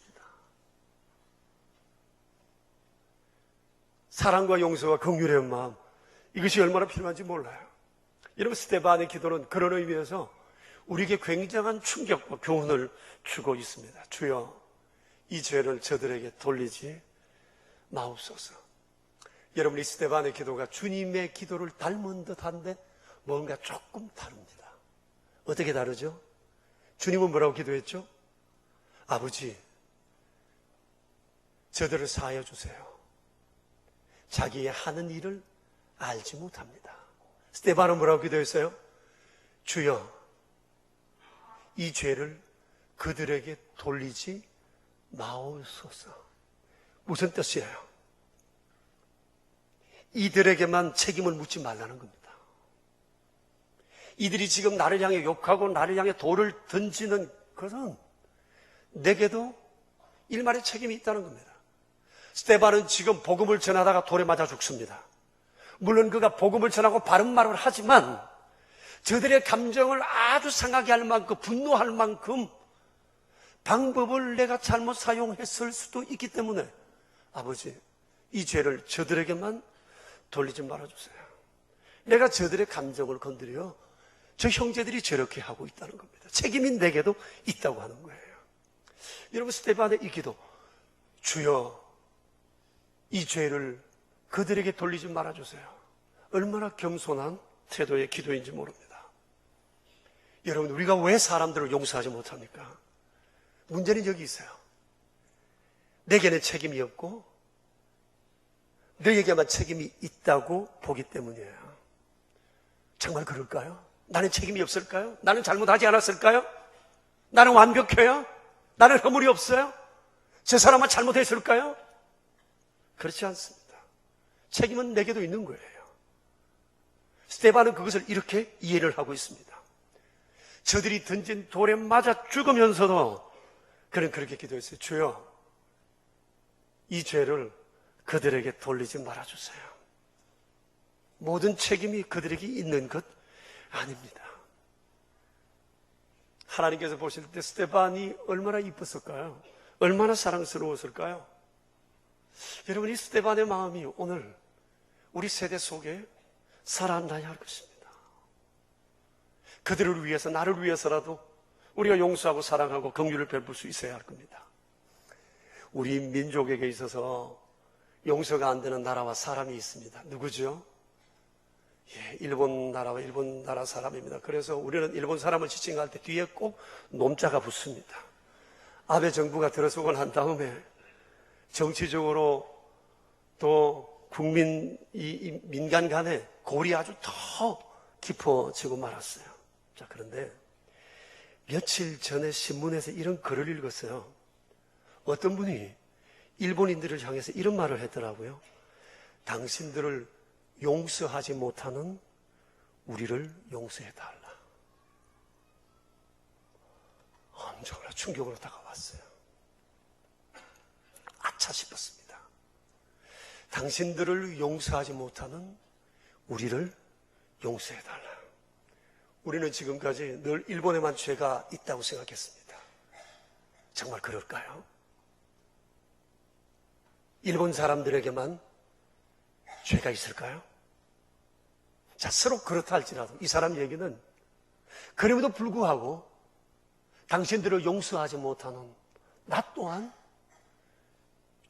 사랑과 용서와 긍휼의 마음, 이것이 얼마나 필요한지 몰라요. 여러분, 스데반의 기도는 그런 의미에서 우리에게 굉장한 충격과 교훈을 주고 있습니다. 주여, 이 죄를 저들에게 돌리지 마옵소서. 여러분, 이 스데반의 기도가 주님의 기도를 닮은 듯한데 뭔가 조금 다릅니다. 어떻게 다르죠? 주님은 뭐라고 기도했죠? 아버지, 저들을 사하여 주세요. 자기의 하는 일을 알지 못합니다. 스데반은 뭐라고 기도했어요? 주여, 이 죄를 그들에게 돌리지 마옵소서. 무슨 뜻이에요? 이들에게만 책임을 묻지 말라는 겁니다. 이들이 지금 나를 향해 욕하고 나를 향해 돌을 던지는 것은 내게도 일말의 책임이 있다는 겁니다. 스데반은 지금 복음을 전하다가 돌에 맞아 죽습니다. 물론 그가 복음을 전하고 바른 말을 하지만 저들의 감정을 아주 상하게 할 만큼, 분노할 만큼 방법을 내가 잘못 사용했을 수도 있기 때문에 아버지, 이 죄를 저들에게만 돌리지 말아주세요. 내가 저들의 감정을 건드려 저 형제들이 저렇게 하고 있다는 겁니다. 책임이 내게도 있다고 하는 거예요. 여러분, 스데반의 이 기도, 주여, 이 죄를 그들에게 돌리지 말아주세요. 얼마나 겸손한 태도의 기도인지 모릅니다. 여러분, 우리가 왜 사람들을 용서하지 못합니까? 문제는 여기 있어요. 내게는 책임이 없고 너에게만 책임이 있다고 보기 때문이에요. 정말 그럴까요? 나는 책임이 없을까요? 나는 잘못하지 않았을까요? 나는 완벽해요? 나는 허물이 없어요? 저 사람은 잘못했을까요? 그렇지 않습니다. 책임은 내게도 있는 거예요. 스데반은 그것을 이렇게 이해를 하고 있습니다. 저들이 던진 돌에 맞아 죽으면서도 그는 그렇게 기도했어요. 주여, 이 죄를 그들에게 돌리지 말아주세요. 모든 책임이 그들에게 있는 것 아닙니다. 하나님께서 보실 때 스데반이 얼마나 이뻤을까요? 얼마나 사랑스러웠을까요? 여러분, 이 스데반의 마음이 오늘 우리 세대 속에 살아나야 할 것입니다. 그들을 위해서, 나를 위해서라도 우리가 용서하고 사랑하고 긍휼을 베풀 수 있어야 할 겁니다. 우리 민족에게 있어서 용서가 안 되는 나라와 사람이 있습니다. 누구죠? 예, 일본 나라 사람입니다. 그래서 우리는 일본 사람을 지칭할 때 뒤에 꼭 놈자가 붙습니다. 아베 정부가 들어서고 난 다음에 정치적으로 또 국민, 민간 간에 골이 아주 더 깊어지고 말았어요. 자, 그런데 며칠 전에 신문에서 이런 글을 읽었어요. 어떤 분이 일본인들을 향해서 이런 말을 했더라고요. 당신들을 용서하지 못하는 우리를 용서해달라. 엄청난 충격으로 다가왔어요. 아차 싶었습니다. 당신들을 용서하지 못하는 우리를 용서해달라. 우리는 지금까지 늘 일본에만 죄가 있다고 생각했습니다. 정말 그럴까요? 일본 사람들에게만 죄가 있을까요? 자, 서로 그렇다 할지라도 이 사람 얘기는 그럼에도 불구하고 당신들을 용서하지 못하는 나 또한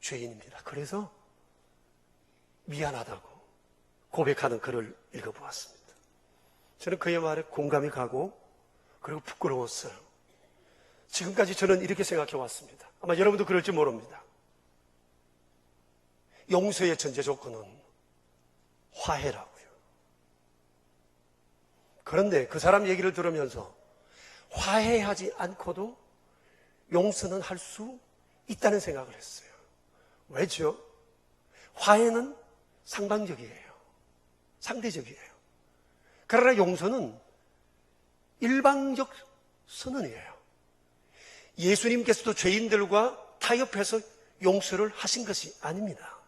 죄인입니다. 그래서 미안하다고 고백하는 글을 읽어보았습니다. 저는 그의 말에 공감이 가고 그리고 부끄러웠어요. 지금까지 저는 이렇게 생각해 왔습니다. 아마 여러분도 그럴지 모릅니다. 용서의 전제 조건은 화해라고요. 그런데 그 사람 얘기를 들으면서 화해하지 않고도 용서는 할 수 있다는 생각을 했어요. 왜죠? 화해는 상방적이에요. 상대적이에요. 그러나 용서는 일방적 선언이에요. 예수님께서도 죄인들과 타협해서 용서를 하신 것이 아닙니다.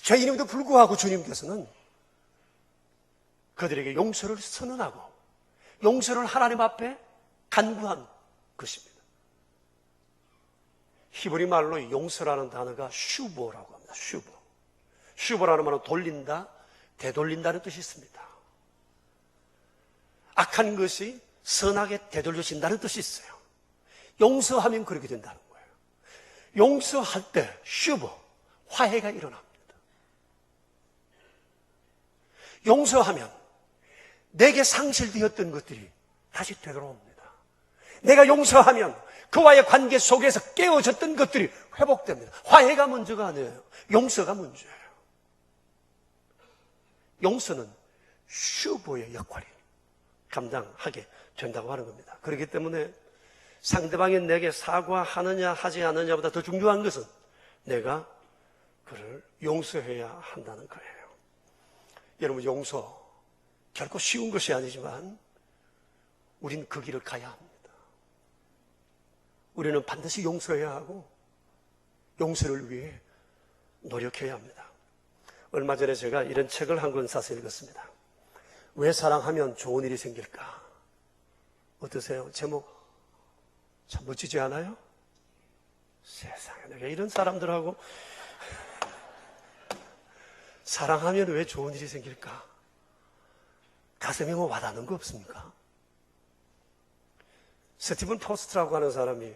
죄인임에도 불구하고 주님께서는 그들에게 용서를 선언하고 용서를 하나님 앞에 간구한 것입니다. 히브리 말로 용서라는 단어가 슈보라고 합니다. 슈보. 슈버라는 말은 돌린다, 되돌린다는 뜻이 있습니다. 악한 것이 선하게 되돌려진다는 뜻이 있어요. 용서하면 그렇게 된다는 거예요. 용서할 때 슈버, 화해가 일어납니다. 용서하면 내게 상실되었던 것들이 다시 되돌아옵니다. 내가 용서하면 그와의 관계 속에서 깨어졌던 것들이 회복됩니다. 화해가 문제가 아니에요. 용서가 문제예요. 용서는 슈버의 역할이 감당하게 된다고 하는 겁니다. 그렇기 때문에 상대방이 내게 사과하느냐 하지 않느냐보다 더 중요한 것은 내가 그를 용서해야 한다는 거예요. 여러분, 용서 결코 쉬운 것이 아니지만 우린 그 길을 가야 합니다. 우리는 반드시 용서해야 하고 용서를 위해 노력해야 합니다. 얼마 전에 제가 이런 책을 한 권 사서 읽었습니다. 왜 사랑하면 좋은 일이 생길까? 어떠세요? 제목 참 멋지지 않아요? 세상에, 내가 이런 사람들하고 사랑하면 왜 좋은 일이 생길까? 가슴에 뭐 와닿는 거 없습니까? 스티븐 포스트라고 하는 사람이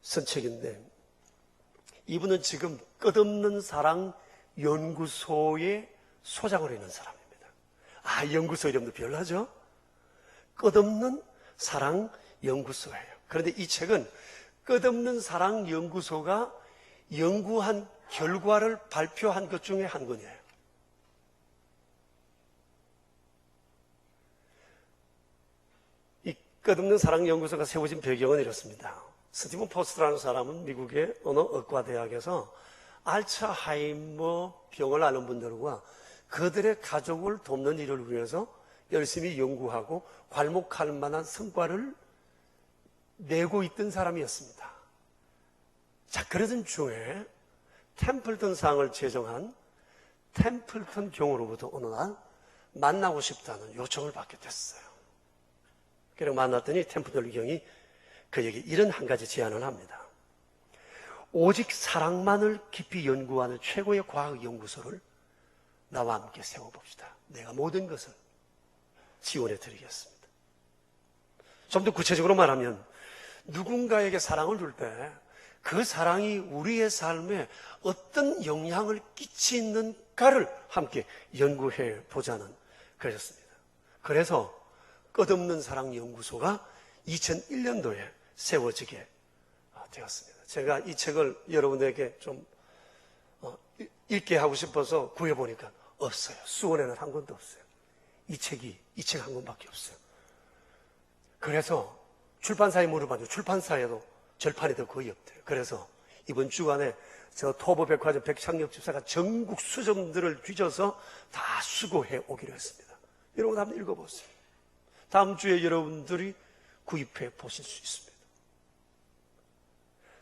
쓴 책인데, 이분은 지금 끝없는 사랑 연구소의 소장으로 있는 사람입니다. 연구소 이름도 별나죠? 끝없는 사랑 연구소예요. 그런데 이 책은 끝없는 사랑 연구소가 연구한 결과를 발표한 것 중에 한 권이에요. 이 끝없는 사랑 연구소가 세워진 배경은 이렇습니다. 스티븐 포스트라는 사람은 미국의 어느 의과대학에서 알츠하이머 병을 앓는 분들과 그들의 가족을 돕는 일을 위해서 열심히 연구하고 괄목할 만한 성과를 내고 있던 사람이었습니다. 자, 그러던 중에 템플턴 상을 제정한 템플턴 경으로부터 어느 날 만나고 싶다는 요청을 받게 됐어요. 그리고 만났더니 템플턴 경이 그에게 이런 한 가지 제안을 합니다. 오직 사랑만을 깊이 연구하는 최고의 과학 연구소를 나와 함께 세워봅시다. 내가 모든 것을 지원해 드리겠습니다. 좀 더 구체적으로 말하면 누군가에게 사랑을 줄 때 그 사랑이 우리의 삶에 어떤 영향을 끼치는가를 함께 연구해 보자는 그랬습니다. 그래서 끝없는 사랑 연구소가 2001년도에 세워지게 되었습니다. 제가 이 책을 여러분에게 좀 읽게 하고 싶어서 구해보니까 없어요. 수원에는 한 권도 없어요. 이 책 한 권밖에 없어요. 그래서 출판사에 물어봤는데 출판사에도 절판이 더 거의 없대요. 그래서 이번 주간에 저 토보백화점 백창엽 집사가 전국 수점들을 뒤져서 다 수거해 오기로 했습니다. 여러분 한번 읽어보세요. 다음 주에 여러분들이 구입해 보실 수 있습니다.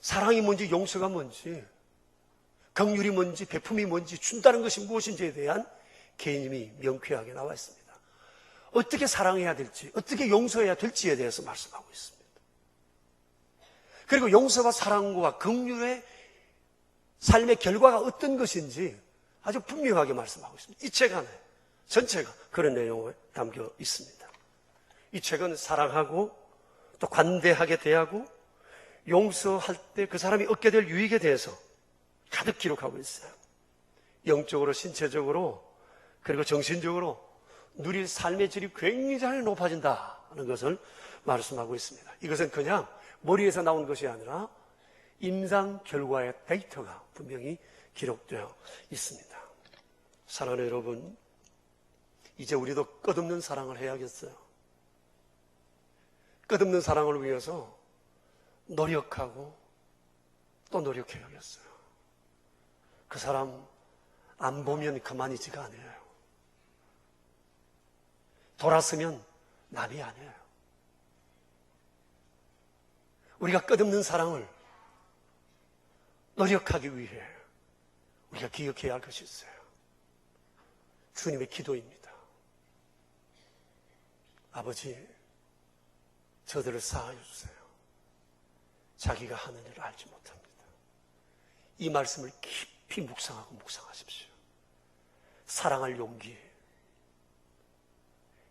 사랑이 뭔지, 용서가 뭔지, 긍휼이 뭔지, 베품이 뭔지, 준다는 것이 무엇인지에 대한 개념이 명쾌하게 나와 있습니다. 어떻게 사랑해야 될지, 어떻게 용서해야 될지에 대해서 말씀하고 있습니다. 그리고 용서와 사랑과 긍휼의 삶의 결과가 어떤 것인지 아주 분명하게 말씀하고 있습니다. 이 책 안에 전체가 그런 내용을 담겨 있습니다. 이 책은 사랑하고 또 관대하게 대하고 용서할 때 그 사람이 얻게 될 유익에 대해서 가득 기록하고 있어요. 영적으로, 신체적으로, 그리고 정신적으로 누릴 삶의 질이 굉장히 높아진다는 것을 말씀하고 있습니다. 이것은 그냥 머리에서 나온 것이 아니라 임상 결과의 데이터가 분명히 기록되어 있습니다. 사랑하는 여러분, 이제 우리도 끝없는 사랑을 해야겠어요. 끝없는 사랑을 위해서 노력하고 또 노력해야겠어요. 그 사람 안 보면 그만이지가 않아요. 돌았으면 남이 아니에요. 우리가 끝없는 사랑을 노력하기 위해 우리가 기억해야 할 것이 있어요. 주님의 기도입니다. 아버지, 저들을 사하여 주세요. 자기가 하는 일을 알지 못합니다. 이 말씀을 깊이 묵상하고 묵상하십시오. 사랑할 용기,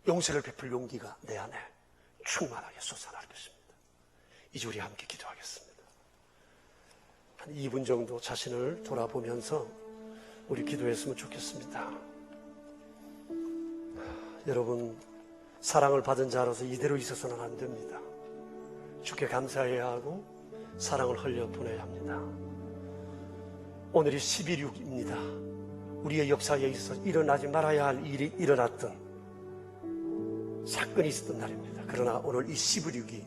용서를 베풀 용기가 내 안에 충만하게 솟아날 것입니다. 이제 우리 함께 기도하겠습니다. 한 2분 정도 자신을 돌아보면서 우리 기도했으면 좋겠습니다. 여러분, 사랑을 받은 자로서 이대로 있어서는 안 됩니다. 주께 감사해야 하고 사랑을 흘려보내야 합니다. 오늘이 11.6입니다. 우리의 역사에 있어 일어나지 말아야 할 일이 일어났던 사건이 있었던 날입니다. 그러나 오늘 이 11.6이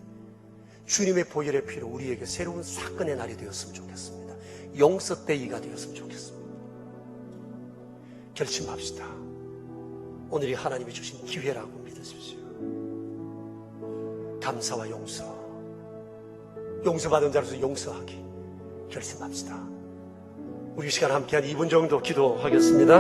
주님의 보혈의 피로 우리에게 새로운 사건의 날이 되었으면 좋겠습니다. 용서데이가 되었으면 좋겠습니다. 결심합시다. 오늘이 하나님이 주신 기회라고 믿으십시오. 감사와 용서받은 자로서 용서하기 결심합시다. 우리 시간 함께 한 2분 정도 기도하겠습니다.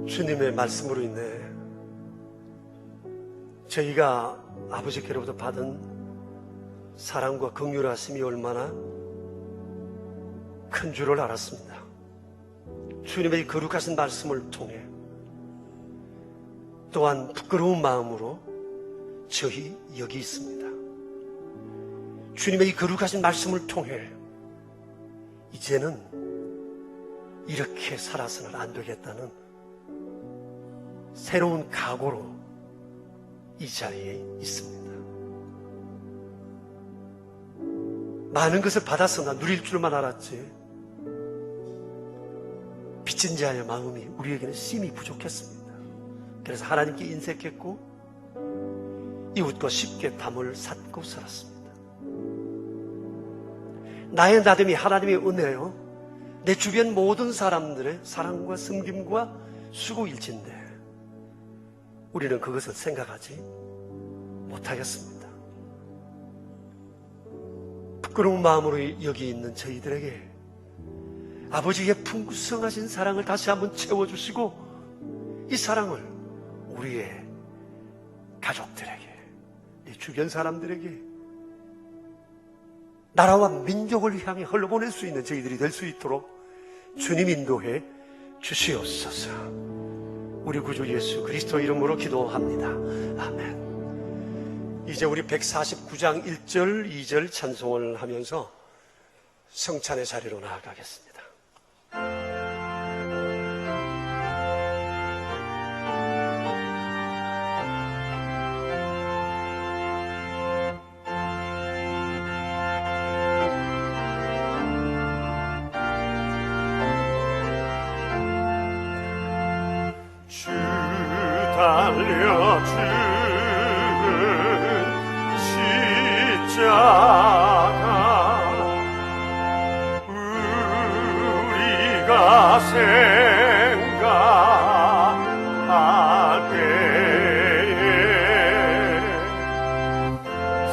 주님의 말씀으로 인해 저희가 아버지께로부터 받은 사랑과 긍휼하심이 얼마나 큰 줄을 알았습니다. 주님의 거룩하신 말씀을 통해 또한 부끄러운 마음으로 저희 여기 있습니다. 주님의 거룩하신 말씀을 통해 이제는 이렇게 살아서는 안 되겠다는 새로운 각오로 이 자리에 있습니다. 많은 것을 받았으나 누릴 줄만 알았지 빚진 자의 마음이 우리에게는 심히 부족했습니다. 그래서 하나님께 인색했고 이웃과 쉽게 담을 샀고 살았습니다. 나의 나됨이 하나님의 은혜요, 내 주변 모든 사람들의 사랑과 섬김과 수고일진데 우리는 그것을 생각하지 못하겠습니다. 부끄러운 마음으로 여기 있는 저희들에게 아버지의 풍성하신 사랑을 다시 한번 채워주시고 이 사랑을 우리의 가족들에게, 내 주변 사람들에게, 나라와 민족을 향해 흘러보낼 수 있는 저희들이 될 수 있도록 주님 인도해 주시옵소서. 우리 구주 예수 그리스도 이름으로 기도합니다. 아멘. 이제 우리 149장 1절 2절 찬송을 하면서 성찬의 자리로 나아가겠습니다. 달려주는 십자가 우리가 생각할 때에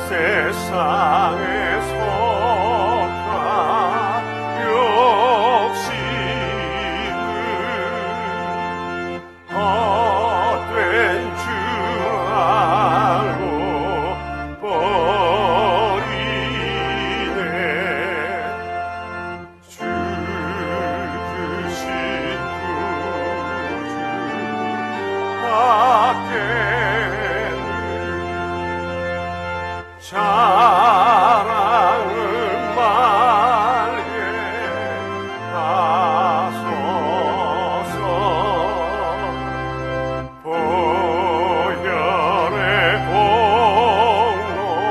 세상에 속한 욕심은 헛된 줄 알고 버리네. 주 주신 구주 밖에는 자랑을 말게 하소서. 보혈의 공로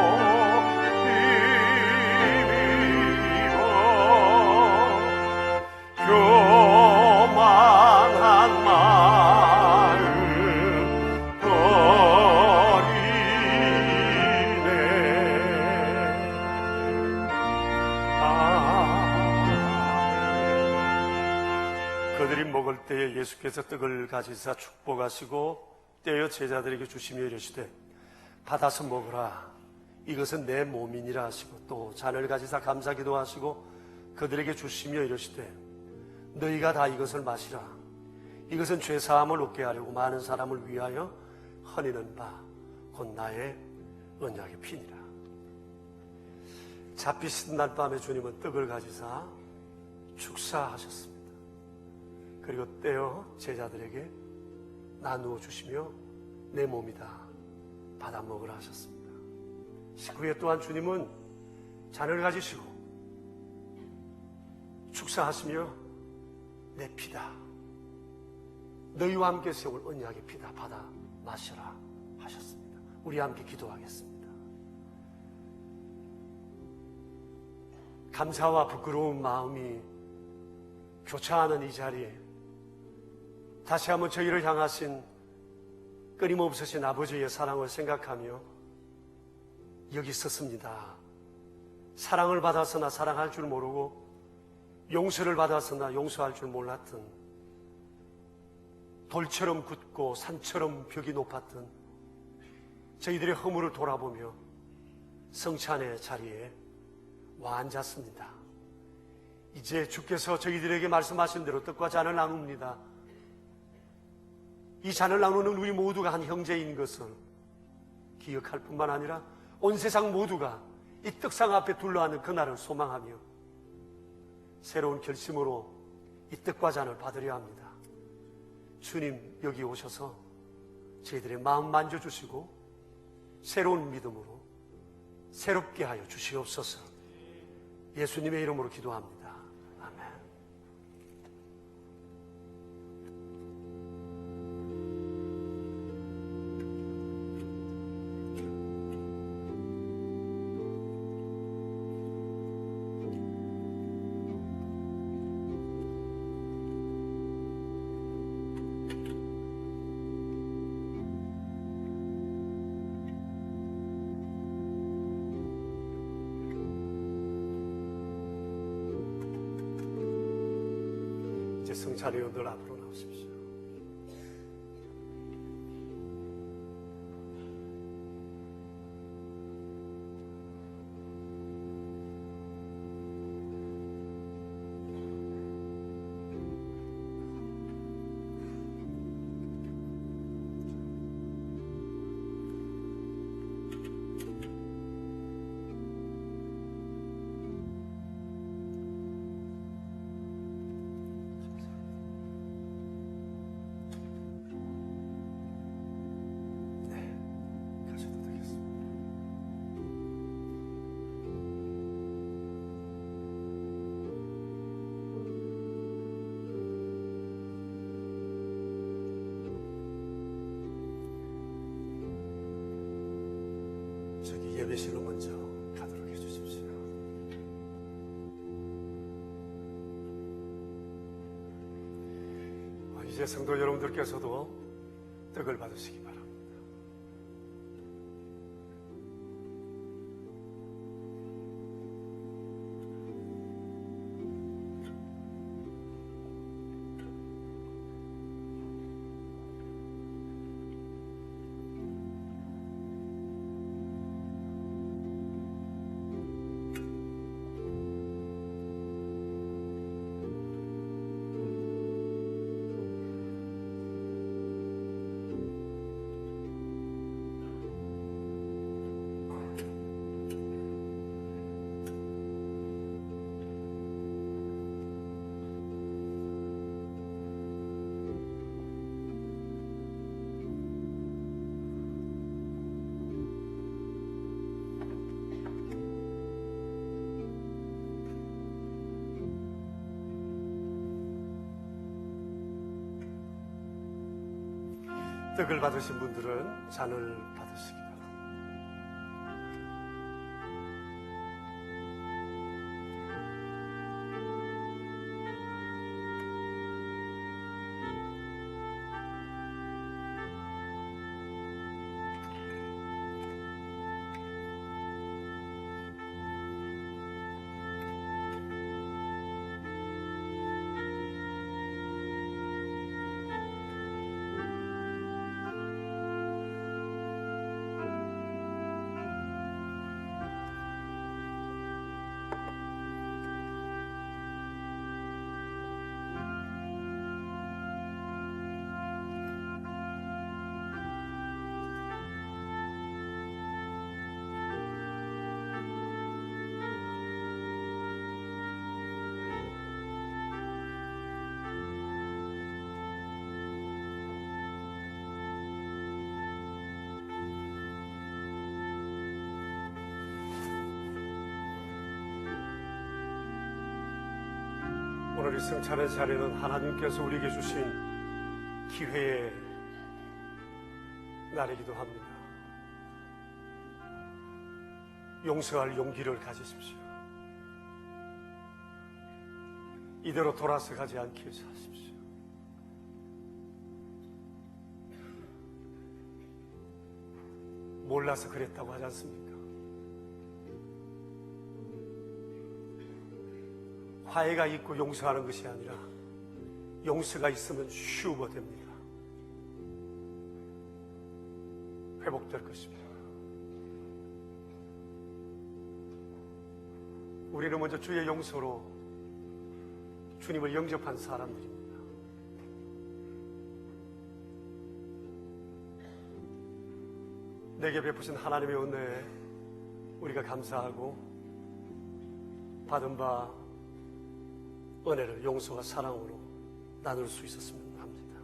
교만한 마음 버리네. 그들이 먹을 때에 예수께서 떡을 가지사 축복하시고 떼어 제자들에게 주시며 이르시되 받아서 먹으라 이것은 내 몸이니라 하시고 또 잔을 가지사 감사기도 하시고 그들에게 주시며 이르시되 너희가 다 이것을 마시라 이것은 죄사함을 얻게 하려고 많은 사람을 위하여 흘리는 바 곧 나의 언약의 피니라. 잡히신 날 밤에 주님은 떡을 가지사 축사하셨습니다. 그리고 떼어 제자들에게 나누어 주시며 내 몸이다 받아 먹으라 하셨습니다. 식후에 또한 주님은 잔을 가지시고 축사하시며 내 피다 너희와 함께 세울 언약의 피다 받아 마시라 하셨습니다. 우리 함께 기도하겠습니다. 감사와 부끄러운 마음이 교차하는 이 자리에 다시 한번 저희를 향하신 끊임없으신 아버지의 사랑을 생각하며 여기 있었습니다. 사랑을 받았으나 사랑할 줄 모르고 용서를 받았으나 용서할 줄 몰랐던 돌처럼 굳고 산처럼 벽이 높았던 저희들의 허물을 돌아보며 성찬의 자리에 와 앉았습니다. 이제 주께서 저희들에게 말씀하신 대로 떡과 잔을 나눕니다. 이 잔을 나누는 우리 모두가 한 형제인 것을 기억할 뿐만 아니라 온 세상 모두가 이 떡상 앞에 둘러앉는 그날을 소망하며 새로운 결심으로 이 떡과 잔을 받으려 합니다. 주님 여기 오셔서 저희들의 마음 만져주시고 새로운 믿음으로 새롭게 하여 주시옵소서. 예수님의 이름으로 기도합니다. 아멘. 이제 성찬의원들 앞으로 나오십시오. 가셔도 되겠습니다. 저기 예배실로 먼저 가도록 해주십시오. 이제 성도 여러분들께서도 떡을 받으시기 바랍니다. 떡을 받으신 분들은 잔을 받으시기 바랍니다. 성찬의 자리는 하나님께서 우리에게 주신 기회의 날이기도 합니다. 용서할 용기를 가지십시오. 이대로 돌아서 가지 않게 하십시오. 몰라서 그랬다고 하지 않습니까? 화해가 있고 용서하는 것이 아니라 용서가 있으면 쉬워집니다. 회복될 것입니다. 우리는 먼저 주의 용서로 주님을 영접한 사람들입니다. 내게 베푸신 하나님의 은혜에 우리가 감사하고 받은 바 은혜를 용서와 사랑으로 나눌 수 있었으면 합니다.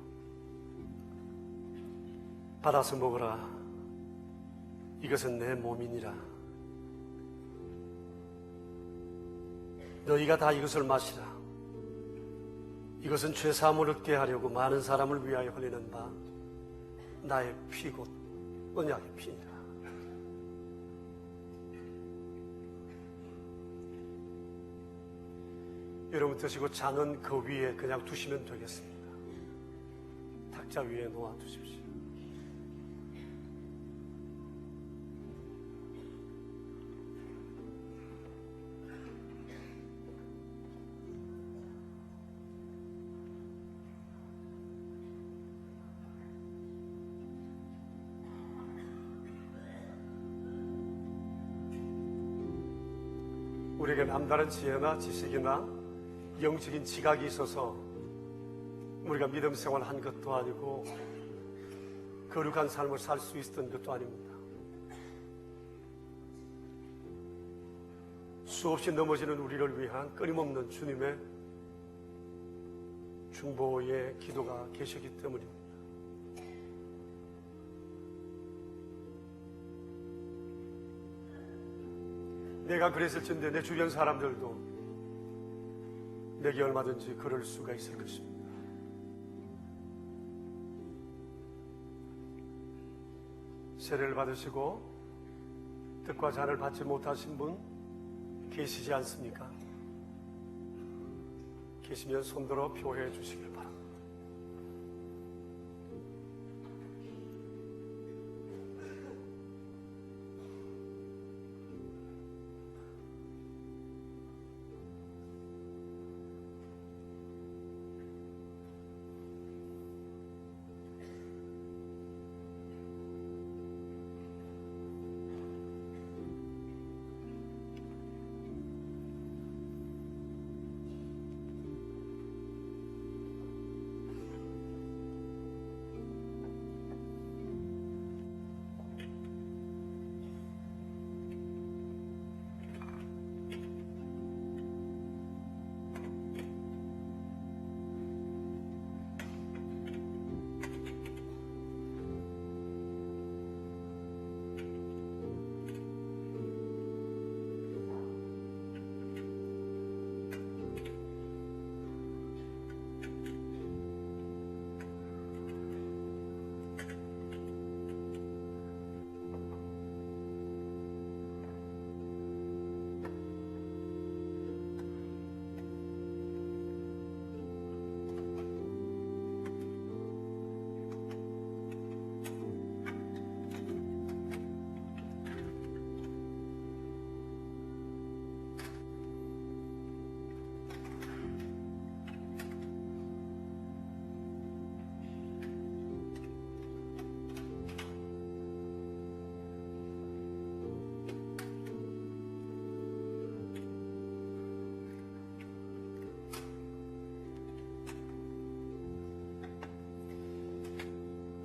받아서 먹으라. 이것은 내 몸이니라. 너희가 다 이것을 마시라. 이것은 죄사함을 얻게 하려고 많은 사람을 위하여 흘리는 바 나의 피 곧 언약의 피니라. 여러분 드시고 잔은 그 위에 그냥 두시면 되겠습니다. 탁자 위에 놓아 두십시오. 우리에게 남다른 지혜나 지식이나 영적인 지각이 있어서 우리가 믿음 생활을 한 것도 아니고 거룩한 삶을 살 수 있었던 것도 아닙니다. 수없이 넘어지는 우리를 위한 끊임없는 주님의 중보의 기도가 계시기 때문입니다. 내가 그랬을진데 내 주변 사람들도 내게 얼마든지 그럴 수가 있을 것입니다. 세례를 받으시고 뜻과 잔을 받지 못하신 분 계시지 않습니까? 계시면 손들어 표해 주시길 바랍니다.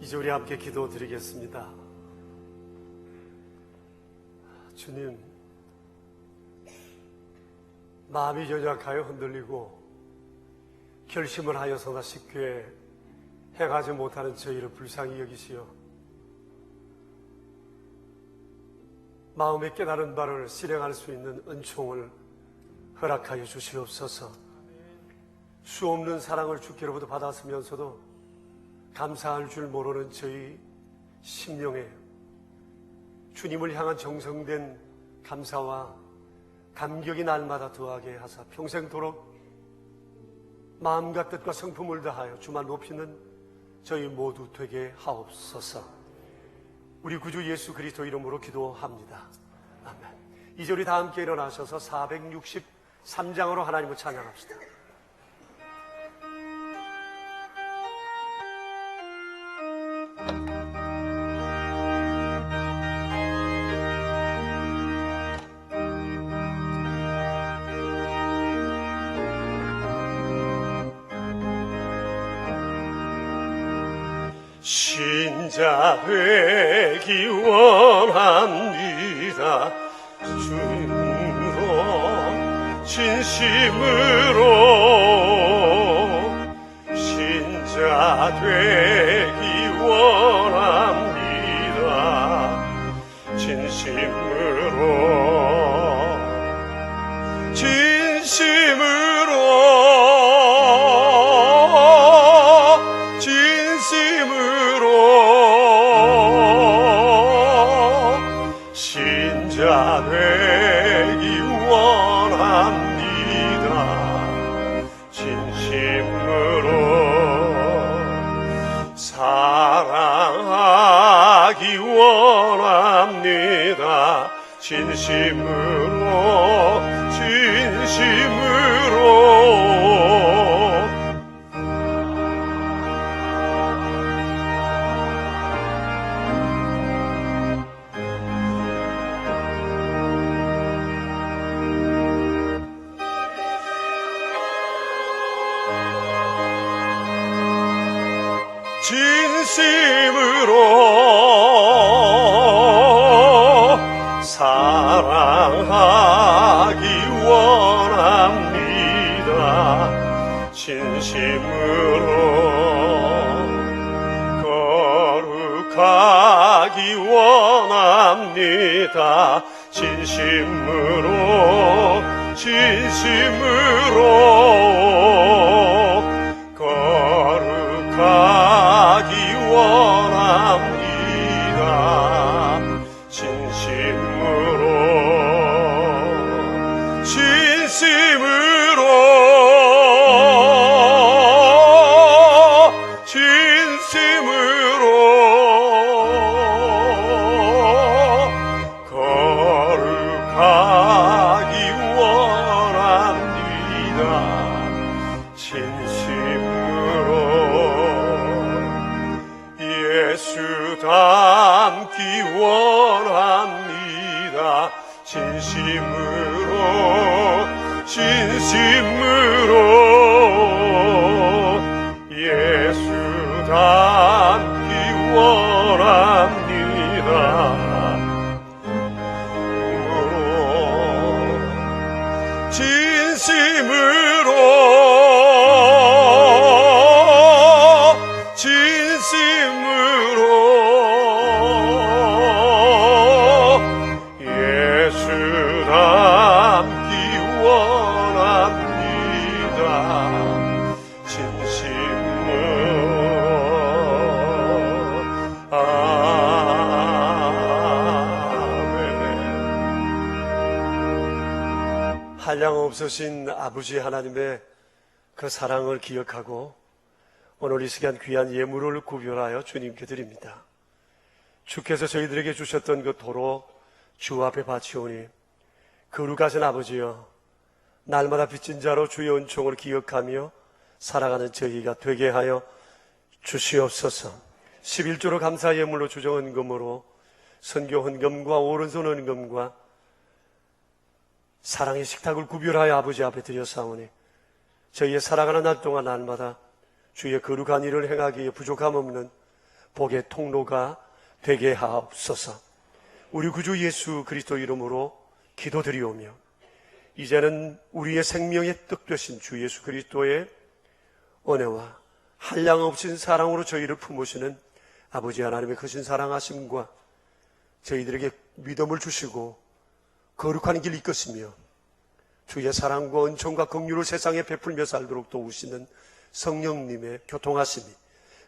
이제 우리 함께 기도드리겠습니다. 주님, 마음이 연약하여 흔들리고 결심을 하여서나 쉽게 행하지 못하는 저희를 불쌍히 여기시어 마음에 깨달은 바를 실행할 수 있는 은총을 허락하여 주시옵소서. 수없는 사랑을 주께로부터 받았으면서도 감사할 줄 모르는 저희 심령에 주님을 향한 정성된 감사와 감격이 날마다 더하게 하사 평생도록 마음과 뜻과 성품을 다하여 주만 높이는 저희 모두 되게 하옵소서. 우리 구주 예수 그리스도 이름으로 기도합니다. 아멘. 이제 우리 다 함께 일어나셔서 463장으로 하나님을 찬양합시다. 신자 되기 원합니다. 주로 진심으로 신자 되기 원합니다. 진심으로 신자 되기 원합니다. 진심으로 사랑하기 원합니다. 진심으로 진심으로 사랑하기 원합니다. 진심으로 거룩하기 원합니다. 진심으로 거룩하기 원합니다. 진심으로 거룩하기 원합니다. 진심으로 예수 닮기 원합니다. 진심으로 예수 닮기 원합니다. 진심으로 예수 닮기 원합니다. 진심으로 아멘. 한량없으신 아버지 하나님의 그 사랑을 기억하고 오늘 이 시간 귀한 예물을 구별하여 주님께 드립니다. 주께서 저희들에게 주셨던 그 도로 주 앞에 바치오니 거룩하신 아버지여, 날마다 빚진 자로 주의 은총을 기억하며 살아가는 저희가 되게 하여 주시옵소서. 11조로 감사 예물로 주정 헌금으로 선교 헌금과 오른손 헌금과 사랑의 식탁을 구별하여 아버지 앞에 드렸사오니 저희의 살아가는 날 동안 날마다 주의 거룩한 일을 행하기에 부족함 없는 복의 통로가 되게 하옵소서. 우리 구주 예수 그리스도 이름으로 기도드리오며 이제는 우리의 생명의 떡 되신 주 예수 그리스도의 은혜와 한량없인 사랑으로 저희를 품으시는 아버지 하나님의 크신 사랑하심과 저희들에게 믿음을 주시고 거룩한 길 이끄시며 주의 사랑과 은총과 긍휼을 세상에 베풀며 살도록 도우시는 성령님의 교통하심이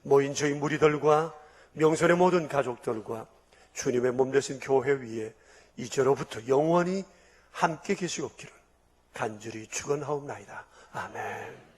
모인 저희 무리들과 명선의 모든 가족들과 주님의 몸 되신 교회 위에 이제로부터 영원히 함께 계시옵기를 간절히 축원하옵나이다. 아멘.